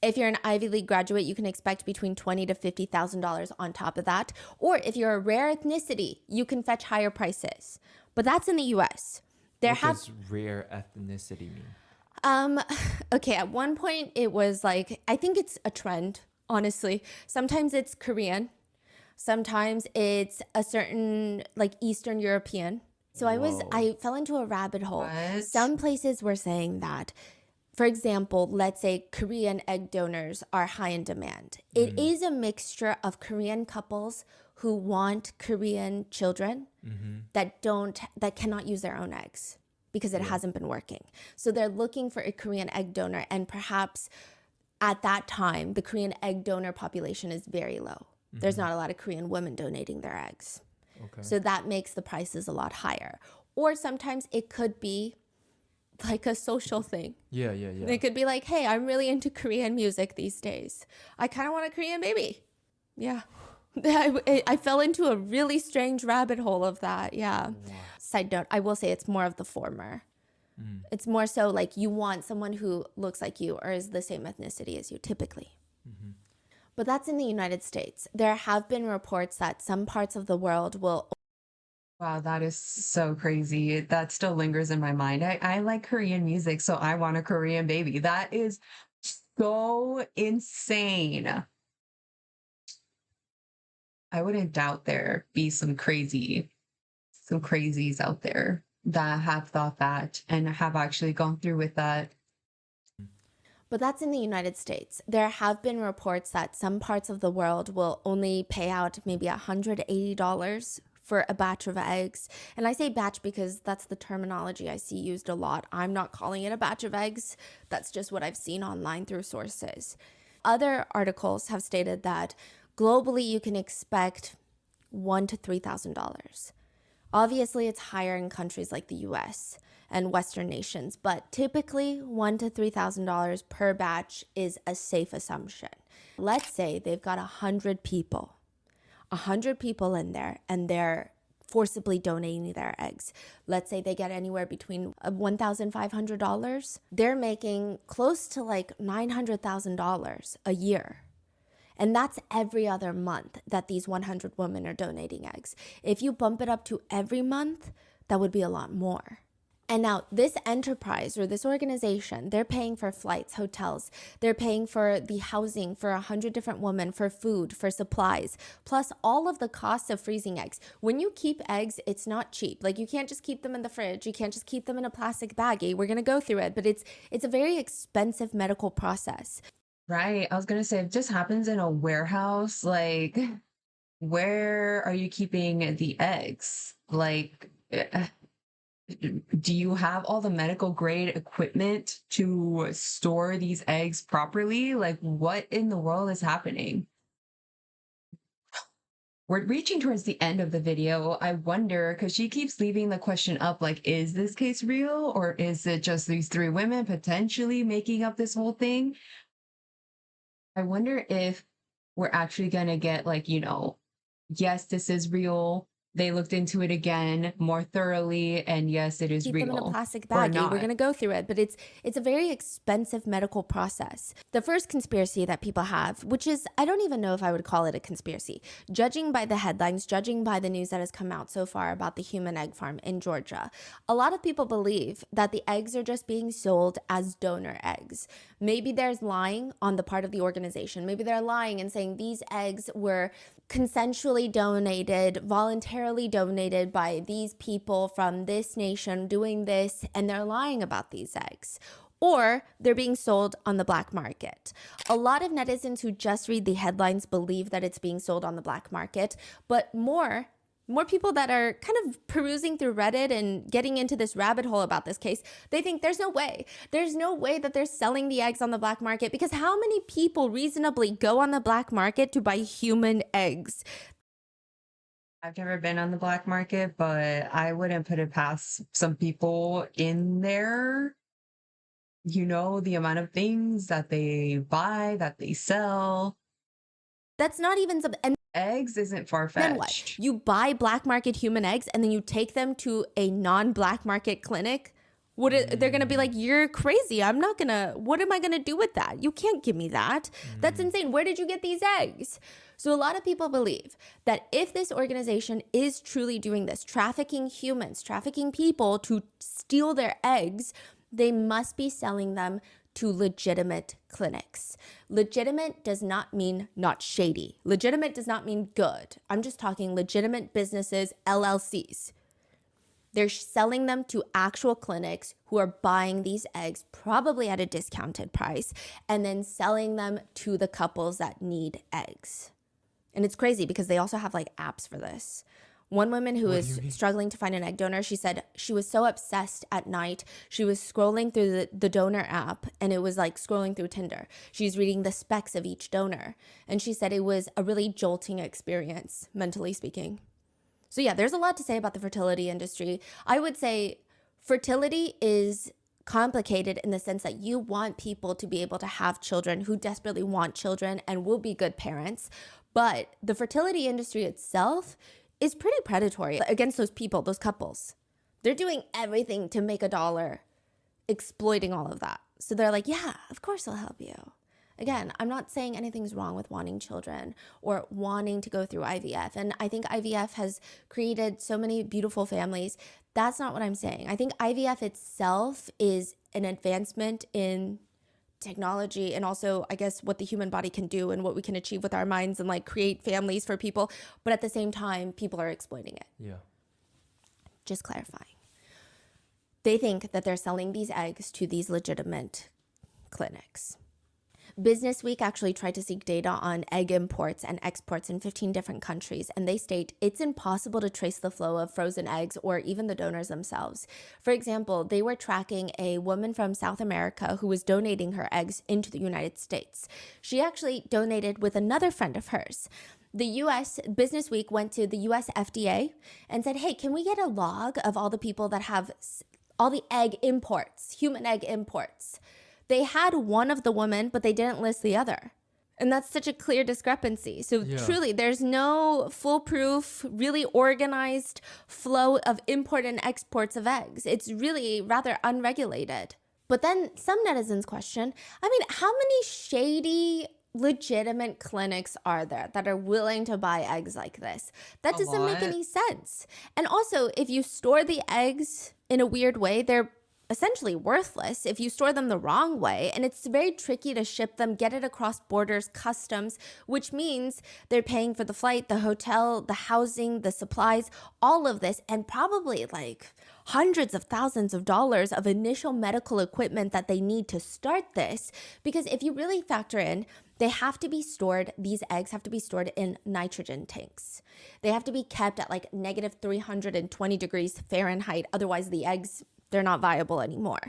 If you're an Ivy League graduate, you can expect between $20,000 to $50,000 on top of that. Or if you're a rare ethnicity, you can fetch higher prices. But that's in the US. What does rare ethnicity mean? Okay, at one point it was like, I think it's a trend, honestly. Sometimes it's Korean. Sometimes it's a certain like Eastern European. So I fell into a rabbit hole. What? Some places were saying that, for example, let's say Korean egg donors are high in demand. It is a mixture of Korean couples who want Korean children that cannot use their own eggs because it hasn't been working. So they're looking for a Korean egg donor, and perhaps at that time, the Korean egg donor population is very low. There's not a lot of Korean women donating their eggs. Okay. So that makes the prices a lot higher. Or sometimes it could be like a social thing. Yeah. It could be like, hey, I'm really into Korean music these days. I kind of want a Korean baby. Yeah. I fell into a really strange rabbit hole of that. Yeah. Wow. Side note, I will say it's more of the former. It's more so like you want someone who looks like you or is the same ethnicity as you typically. But that's in the United States. There have been reports that some parts of the world will... Wow, that is so crazy. That still lingers in my mind. I like Korean music, so I want a Korean baby. That is so insane. I wouldn't doubt there be some crazies out there that have thought that and have actually gone through with that. But that's in the United States. There have been reports that some parts of the world will only pay out maybe $180 for a batch of eggs. And I say batch because that's the terminology I see used a lot. I'm not calling it a batch of eggs. That's just what I've seen online through sources. Other articles have stated that globally you can expect $1,000 to $3,000. Obviously, it's higher in countries like the US and Western nations, but typically $1,000 to $3,000 per batch is a safe assumption. Let's say they've got 100 people in there, and they're forcibly donating their eggs. Let's say they get anywhere between $1,500. They're making close to like $900,000 a year. And that's every other month that these 100 women are donating eggs. If you bump it up to every month, that would be a lot more. And now this enterprise or this organization, they're paying for flights, hotels, they're paying for the housing for 100 different women, for food, for supplies, plus all of the costs of freezing eggs. When you keep eggs, it's not cheap. Like, you can't just keep them in the fridge. You can't just keep them in a plastic baggie. We're going to go through it, but it's a very expensive medical process. Right. I was going to say, if this happens in a warehouse, like, where are you keeping the eggs? Like, do you have all the medical grade equipment to store these eggs properly? Like, what in the world is happening? We're reaching towards the end of the video. I wonder, because she keeps leaving the question up, like, is this case real? Or is it just these three women potentially making up this whole thing? I wonder if we're actually going to get, like, yes, this is real. They looked into it again more thoroughly, and yes, it is Keep real. them in a plastic or baggie. not. We're going to go through it, but it's a very expensive medical process. The first conspiracy that people have, which is, I don't even know if I would call it a conspiracy, judging by the headlines, judging by the news that has come out so far about the human egg farm in Georgia, a lot of people believe that the eggs are just being sold as donor eggs. Maybe there's lying on the part of the organization. Maybe they're lying and saying these eggs were consensually donated, voluntarily donated by these people from this nation doing this, and they're lying about these eggs. Or they're being sold on the black market. A lot of netizens who just read the headlines believe that it's being sold on the black market, but more people that are kind of perusing through Reddit and getting into this rabbit hole about this case, they think there's no way that they're selling the eggs on the black market, because how many people reasonably go on the black market to buy human eggs? I've never been on the black market, but I wouldn't put it past some people in there. The amount of things that they buy, that they sell. That's not even something. Eggs isn't far-fetched. Then what? You buy black market human eggs and then you take them to a non-black market clinic? They're going to be like, you're crazy. What am I going to do with that? You can't give me that. That's insane. Where did you get these eggs? So a lot of people believe that if this organization is truly doing this, trafficking humans, trafficking people to steal their eggs, they must be selling them to legitimate clinics. Legitimate does not mean not shady. Legitimate does not mean good. I'm just talking legitimate businesses, LLCs. They're selling them to actual clinics who are buying these eggs, probably at a discounted price, and then selling them to the couples that need eggs. And it's crazy because they also have like apps for this. One woman who is struggling to find an egg donor, she said she was so obsessed at night. She was scrolling through the donor app, and it was like scrolling through Tinder. She's reading the specs of each donor. And she said it was a really jolting experience, mentally speaking. So yeah, there's a lot to say about the fertility industry. I would say fertility is complicated in the sense that you want people to be able to have children who desperately want children and will be good parents. But the fertility industry itself is pretty predatory against those people, those couples. They're doing everything to make a dollar, exploiting all of that. So they're like, yeah, of course I'll help you. Again, I'm not saying anything's wrong with wanting children or wanting to go through IVF. And I think IVF has created so many beautiful families. That's not what I'm saying. I think IVF itself is an advancement in technology and also, I guess, what the human body can do and what we can achieve with our minds and like create families for people. But at the same time, people are exploiting it. Yeah. Just clarifying. They think that they're selling these eggs to these legitimate clinics. Business Week actually tried to seek data on egg imports and exports in 15 different countries, and they state it's impossible to trace the flow of frozen eggs or even the donors themselves. For example, they were tracking a woman from South America who was donating her eggs into the United States. She actually donated with another friend of hers. The US Business Week went to the US FDA and said, hey, can we get a log of all the people that have all the egg imports, human egg imports? They had one of the women, but they didn't list the other. And that's such a clear discrepancy. So truly, there's no foolproof, really organized flow of import and exports of eggs. It's really rather unregulated. But then some netizens question, I mean, how many shady, legitimate clinics are there that are willing to buy eggs like this? That doesn't make any sense. And also, if you store the eggs in a weird way, they're essentially worthless if you store them the wrong way. And it's very tricky to ship them, get it across borders, customs, which means they're paying for the flight, the hotel, the housing, the supplies, all of this, and probably like hundreds of thousands of dollars of initial medical equipment that they need to start this. Because if you really factor in, they have to be stored, these eggs have to be stored in nitrogen tanks. They have to be kept at like negative 320 degrees Fahrenheit. Otherwise, the eggs, they're not viable anymore.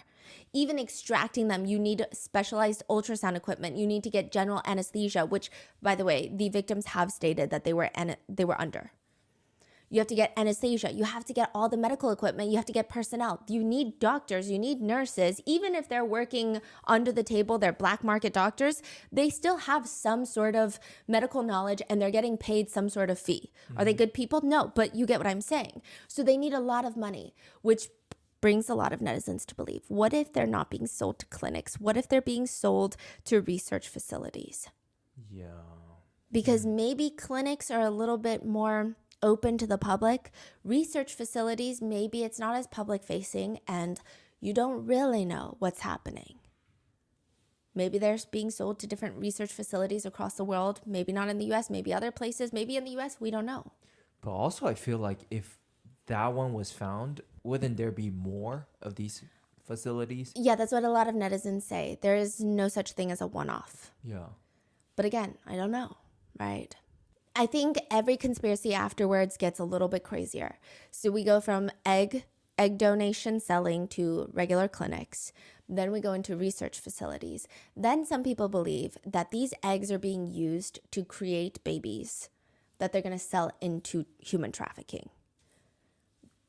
Even extracting them, you need specialized ultrasound equipment. You need to get general anesthesia, which, by the way, the victims have stated that they were under. You have to get anesthesia. You have to get all the medical equipment. You have to get personnel. You need doctors. You need nurses. Even if they're working under the table, they're black market doctors, they still have some sort of medical knowledge and they're getting paid some sort of fee. Are they good people? No, but you get what I'm saying. So they need a lot of money, which brings a lot of netizens to believe, what if they're not being sold to clinics? What if they're being sold to research facilities? Yeah. Because maybe clinics are a little bit more open to the public. Research facilities, maybe it's not as public facing and you don't really know what's happening. Maybe they're being sold to different research facilities across the world. Maybe not in the US, maybe other places, maybe in the US, we don't know. But also I feel like if that one was found, wouldn't there be more of these facilities? Yeah, that's what a lot of netizens say. There is no such thing as a one-off. Yeah. But again, I don't know, right? I think every conspiracy afterwards gets a little bit crazier. So we go from egg donation selling to regular clinics. Then we go into research facilities. Then some people believe that these eggs are being used to create babies that they're going to sell into human trafficking.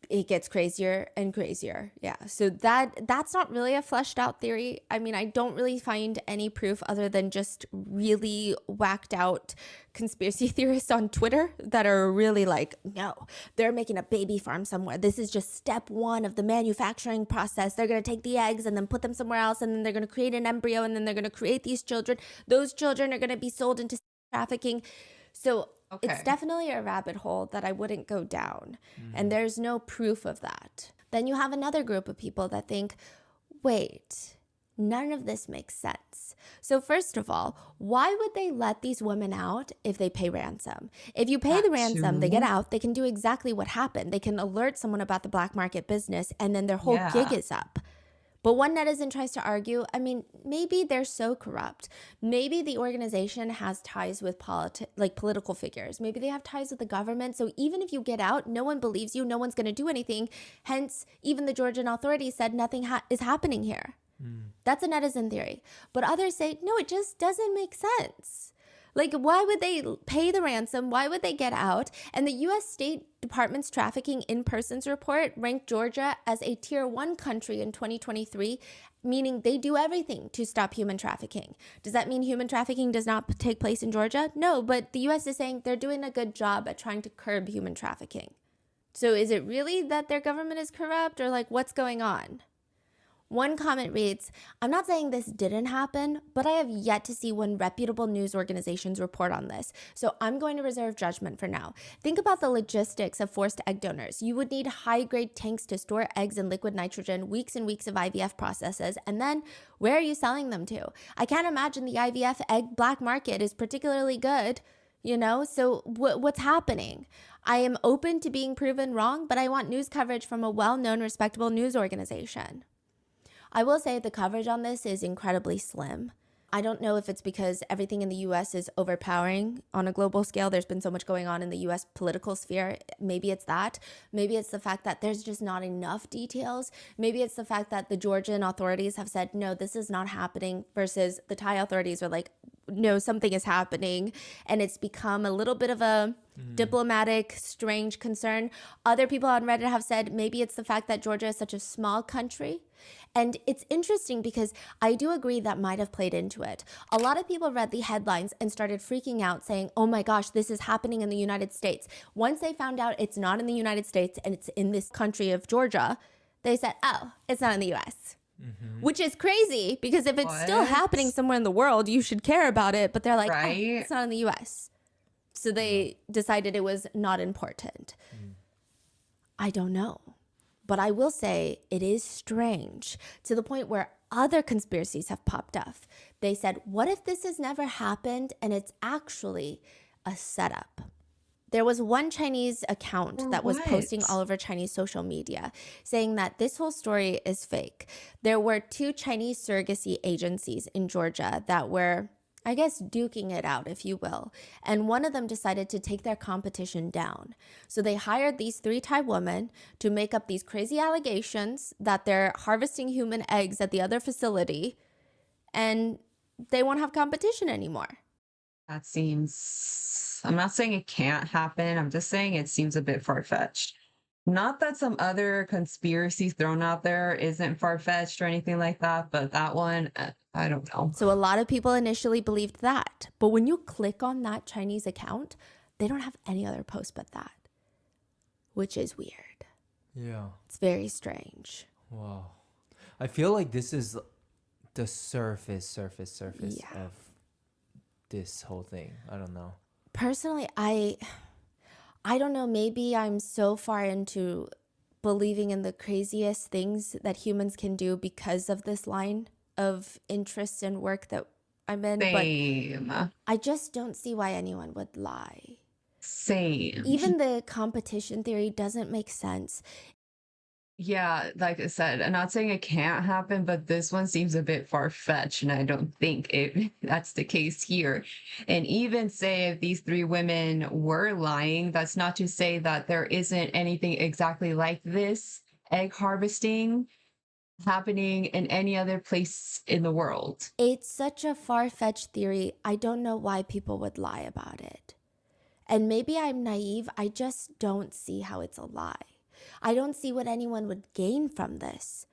It gets crazier and crazier. Yeah. So that's not really a fleshed out theory. I mean, I don't really find any proof other than just really whacked out conspiracy theorists on Twitter that are really like, no, they're making a baby farm somewhere. This is just step one of the manufacturing process. They're going to take the eggs and then put them somewhere else. And then they're going to create an embryo and then they're going to create these children. Those children are going to be sold into trafficking. So it's definitely a rabbit hole that I wouldn't go down. And there's no proof of that. Then you have another group of people that think, wait, none of this makes sense. So first of all, why would they let these women out if they pay ransom? If you pay the ransom, they get out, they can do exactly what happened. They can alert someone about the black market business and then their whole gig is up. But one netizen tries to argue, I mean, maybe they're so corrupt. Maybe the organization has ties with political figures. Maybe they have ties with the government. So even if you get out, no one believes you. No one's going to do anything. Hence, even the Georgian authorities said nothing is happening here. That's a netizen theory. But others say, no, it just doesn't make sense. Like, why would they pay the ransom? Why would they get out? And the U.S. State Department's Trafficking in Persons report ranked Georgia as a tier 1 country in 2023, meaning they do everything to stop human trafficking. Does that mean human trafficking does not take place in Georgia? No, but the U.S. is saying they're doing a good job at trying to curb human trafficking. So is it really that their government is corrupt, or like what's going on? One comment reads, I'm not saying this didn't happen, but I have yet to see one reputable news organizations report on this. So I'm going to reserve judgment for now. Think about the logistics of forced egg donors. You would need high-grade tanks to store eggs in liquid nitrogen, weeks and weeks of IVF processes, and then where are you selling them to? I can't imagine the IVF egg black market is particularly good, you know? So what's happening? I am open to being proven wrong, but I want news coverage from a well-known, respectable news organization. I will say the coverage on this is incredibly slim. I don't know if it's because everything in the US is overpowering on a global scale. There's been so much going on in the US political sphere. Maybe it's that. Maybe it's the fact that there's just not enough details. Maybe it's the fact that the Georgian authorities have said, no, this is not happening, versus the Thai authorities are like, know something is happening, and it's become a little bit of a diplomatic, strange concern. Other people on Reddit have said maybe it's the fact that Georgia is such a small country. And it's interesting because I do agree that might have played into it. A lot of people read the headlines and started freaking out saying, oh my gosh, this is happening in the United States. Once they found out it's not in the United States and it's in this country of Georgia, they said, oh, it's not in the US. Which is crazy because if it's still happening somewhere in the world, you should care about it. But they're like, oh, it's not in the US. So they decided it was not important. I don't know. But I will say it is strange to the point where other conspiracies have popped up. They said, what if this has never happened and it's actually a setup? There was one Chinese account that was posting all over Chinese social media saying that this whole story is fake. There were 2 Chinese surrogacy agencies in Georgia that were, I guess, duking it out, if you will. And one of them decided to take their competition down. So they hired these 3 Thai women to make up these crazy allegations that they're harvesting human eggs at the other facility, and they won't have competition anymore. That seems, I'm not saying it can't happen. I'm just saying it seems a bit far-fetched. Not that some other conspiracies thrown out there isn't far-fetched or anything like that, but that one, I don't know. So a lot of people initially believed that. But when you click on that Chinese account, they don't have any other post but that, which is weird. Yeah. It's very strange. Wow. I feel like this is the surface of this whole thing. I don't know. Personally, I don't know. Maybe I'm so far into believing in the craziest things that humans can do because of this line of interest and work that I'm in. Same. But I just don't see why anyone would lie. Same. Even the competition theory doesn't make sense. Yeah, like I said, I'm not saying it can't happen, but this one seems a bit far-fetched, and I don't think that's the case here. And even say if these 3 women were lying, that's not to say that there isn't anything exactly like this egg harvesting happening in any other place in the world. It's such a far-fetched theory. I don't know why people would lie about it. And maybe I'm naive. I just don't see how it's a lie. I don't see what anyone would gain from this.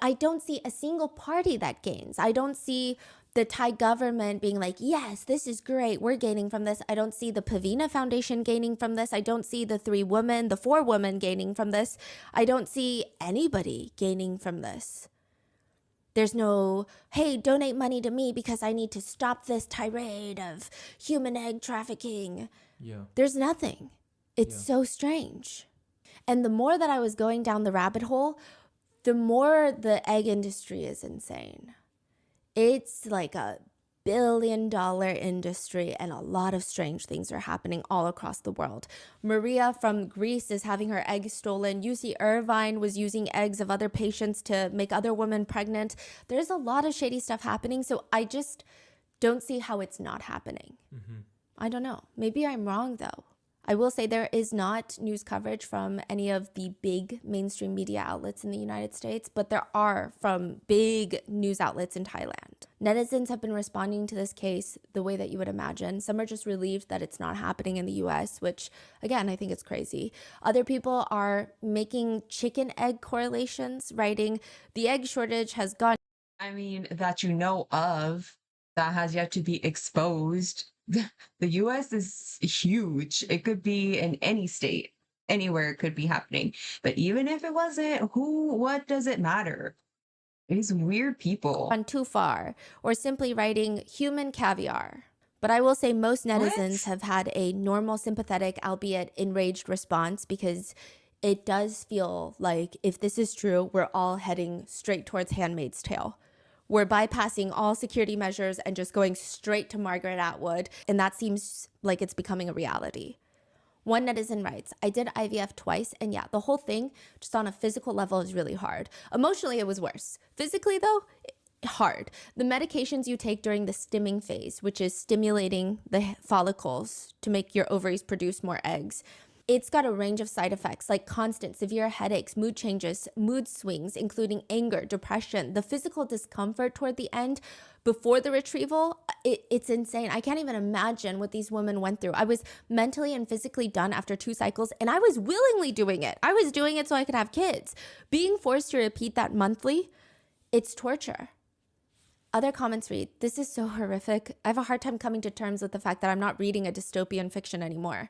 I don't see a single party that gains. I don't see the Thai government being like, yes, this is great, we're gaining from this. I don't see the Pavina Foundation gaining from this. I don't see the 4 women gaining from this. I don't see anybody gaining from this. There's no, hey, donate money to me because I need to stop this tirade of human egg trafficking. Yeah. There's nothing. It's so strange. And the more that I was going down the rabbit hole, the more the egg industry is insane. It's like a billion-dollar industry, and a lot of strange things are happening all across the world. Maria from Greece is having her eggs stolen. UC Irvine was using eggs of other patients to make other women pregnant. There's a lot of shady stuff happening, so I just don't see how it's not happening. I don't know. Maybe I'm wrong, though. I will say there is not news coverage from any of the big mainstream media outlets in the United States, but there are from big news outlets in Thailand. Netizens have been responding to this case the way that you would imagine. Some are just relieved that it's not happening in the US, which, again, I think it's crazy. Other people are making chicken egg correlations, writing, the egg shortage has gone. I mean, that you know of, that has yet to be exposed. The US is huge. It could be in any state, anywhere it could be happening. But even if it wasn't, what does it matter? These weird people. Gone too far, or simply writing human caviar. But I will say most netizens have had a normal, sympathetic, albeit enraged response, because it does feel like if this is true, we're all heading straight towards Handmaid's Tale. We're bypassing all security measures and just going straight to Margaret Atwood, and that seems like it's becoming a reality. One netizen writes, I did IVF twice, and yeah, the whole thing, just on a physical level, is really hard. Emotionally, it was worse. Physically, though, hard. The medications you take during the stimming phase, which is stimulating the follicles to make your ovaries produce more eggs, it's got a range of side effects like constant severe headaches, mood changes, mood swings, including anger, depression. The physical discomfort toward the end before the retrieval, It's insane. I can't even imagine what these women went through. I was mentally and physically done after 2 cycles, and I was willingly doing it. I was doing it so I could have kids. Being forced to repeat that monthly, it's torture. Other comments read, "This is so horrific. I have a hard time coming to terms with the fact that I'm not reading a dystopian fiction anymore."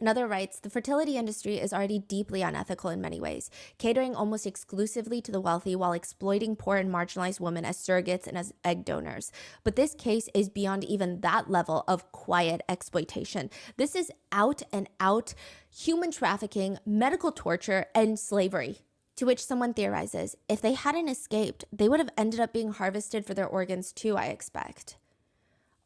Another writes, "The fertility industry is already deeply unethical in many ways, catering almost exclusively to the wealthy while exploiting poor and marginalized women as surrogates and as egg donors. But this case is beyond even that level of quiet exploitation. This is out and out human trafficking, medical torture, and slavery." To which someone theorizes, if they hadn't escaped, they would have ended up being harvested for their organs too, I expect.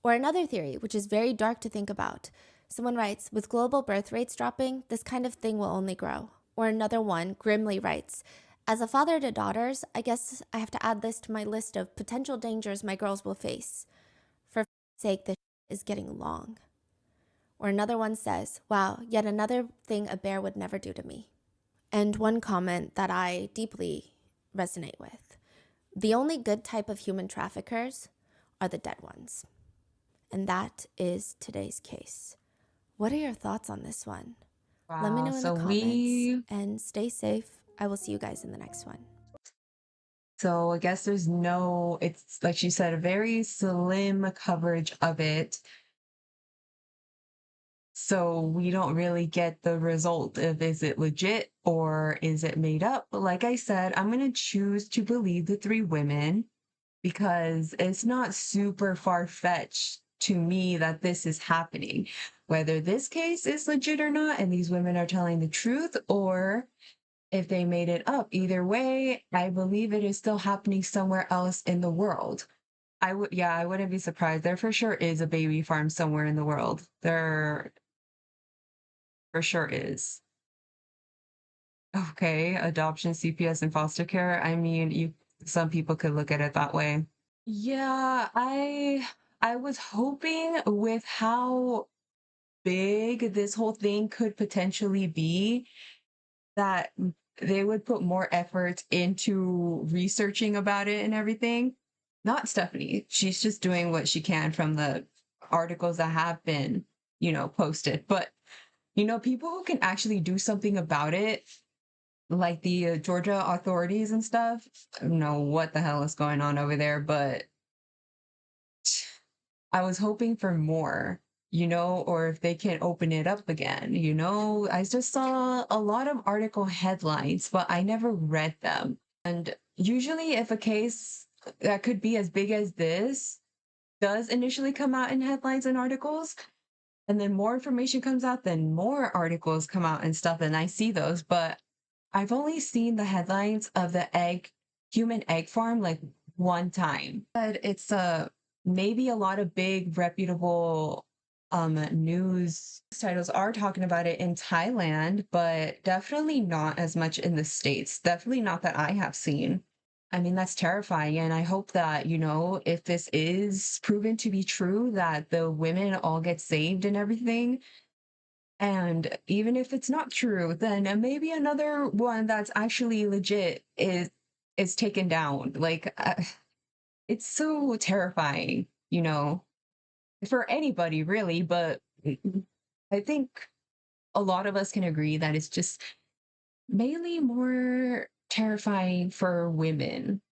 Or another theory, which is very dark to think about. Someone writes, "With global birth rates dropping, this kind of thing will only grow." Or another one grimly writes, "As a father to daughters, I guess I have to add this to my list of potential dangers my girls will face. For f***'s sake, this is getting long." Or another one says, "Wow, yet another thing a bear would never do to me." And one comment that I deeply resonate with: "The only good type of human traffickers are the dead ones." And that is today's case. What are your thoughts on this one? Let me Wow. know in the comments and stay safe. I will see you guys in the next one. So I guess there's no, it's like she said, a very slim coverage of it. So we don't really get the result of is it legit or is it made up. But like I said, I'm going to choose to believe the 3 women because it's not super far-fetched to me that this is happening. Whether this case is legit or not, and these women are telling the truth, or if they made it up. Either way, I believe it is still happening somewhere else in the world. I wouldn't be surprised. There for sure is a baby farm somewhere in the world. There for sure is. Okay, adoption, CPS, and foster care. I mean, some people could look at it that way. Yeah, I was hoping with how big this whole thing could potentially be that they would put more effort into researching about it and everything. Not Stephanie. She's just doing what she can from the articles that have been, posted. But, people who can actually do something about it, like the Georgia authorities and stuff, I don't know what the hell is going on over there, but I was hoping for more, or if they can open it up again, I just saw a lot of article headlines, but I never read them. And usually, if a case that could be as big as this does initially come out in headlines and articles, and then more information comes out, then more articles come out and stuff, and I see those, but I've only seen the headlines of the human egg farm like one time. But it's maybe a lot of big reputable news titles are talking about it in Thailand, but definitely not as much in the States. Definitely not that I have seen. I mean, that's terrifying. And I hope that, if this is proven to be true, that the women all get saved and everything. And even if it's not true, then maybe another one that's actually legit is taken down. Like it's so terrifying, for anybody really, but I think a lot of us can agree that it's just mainly more terrifying for women.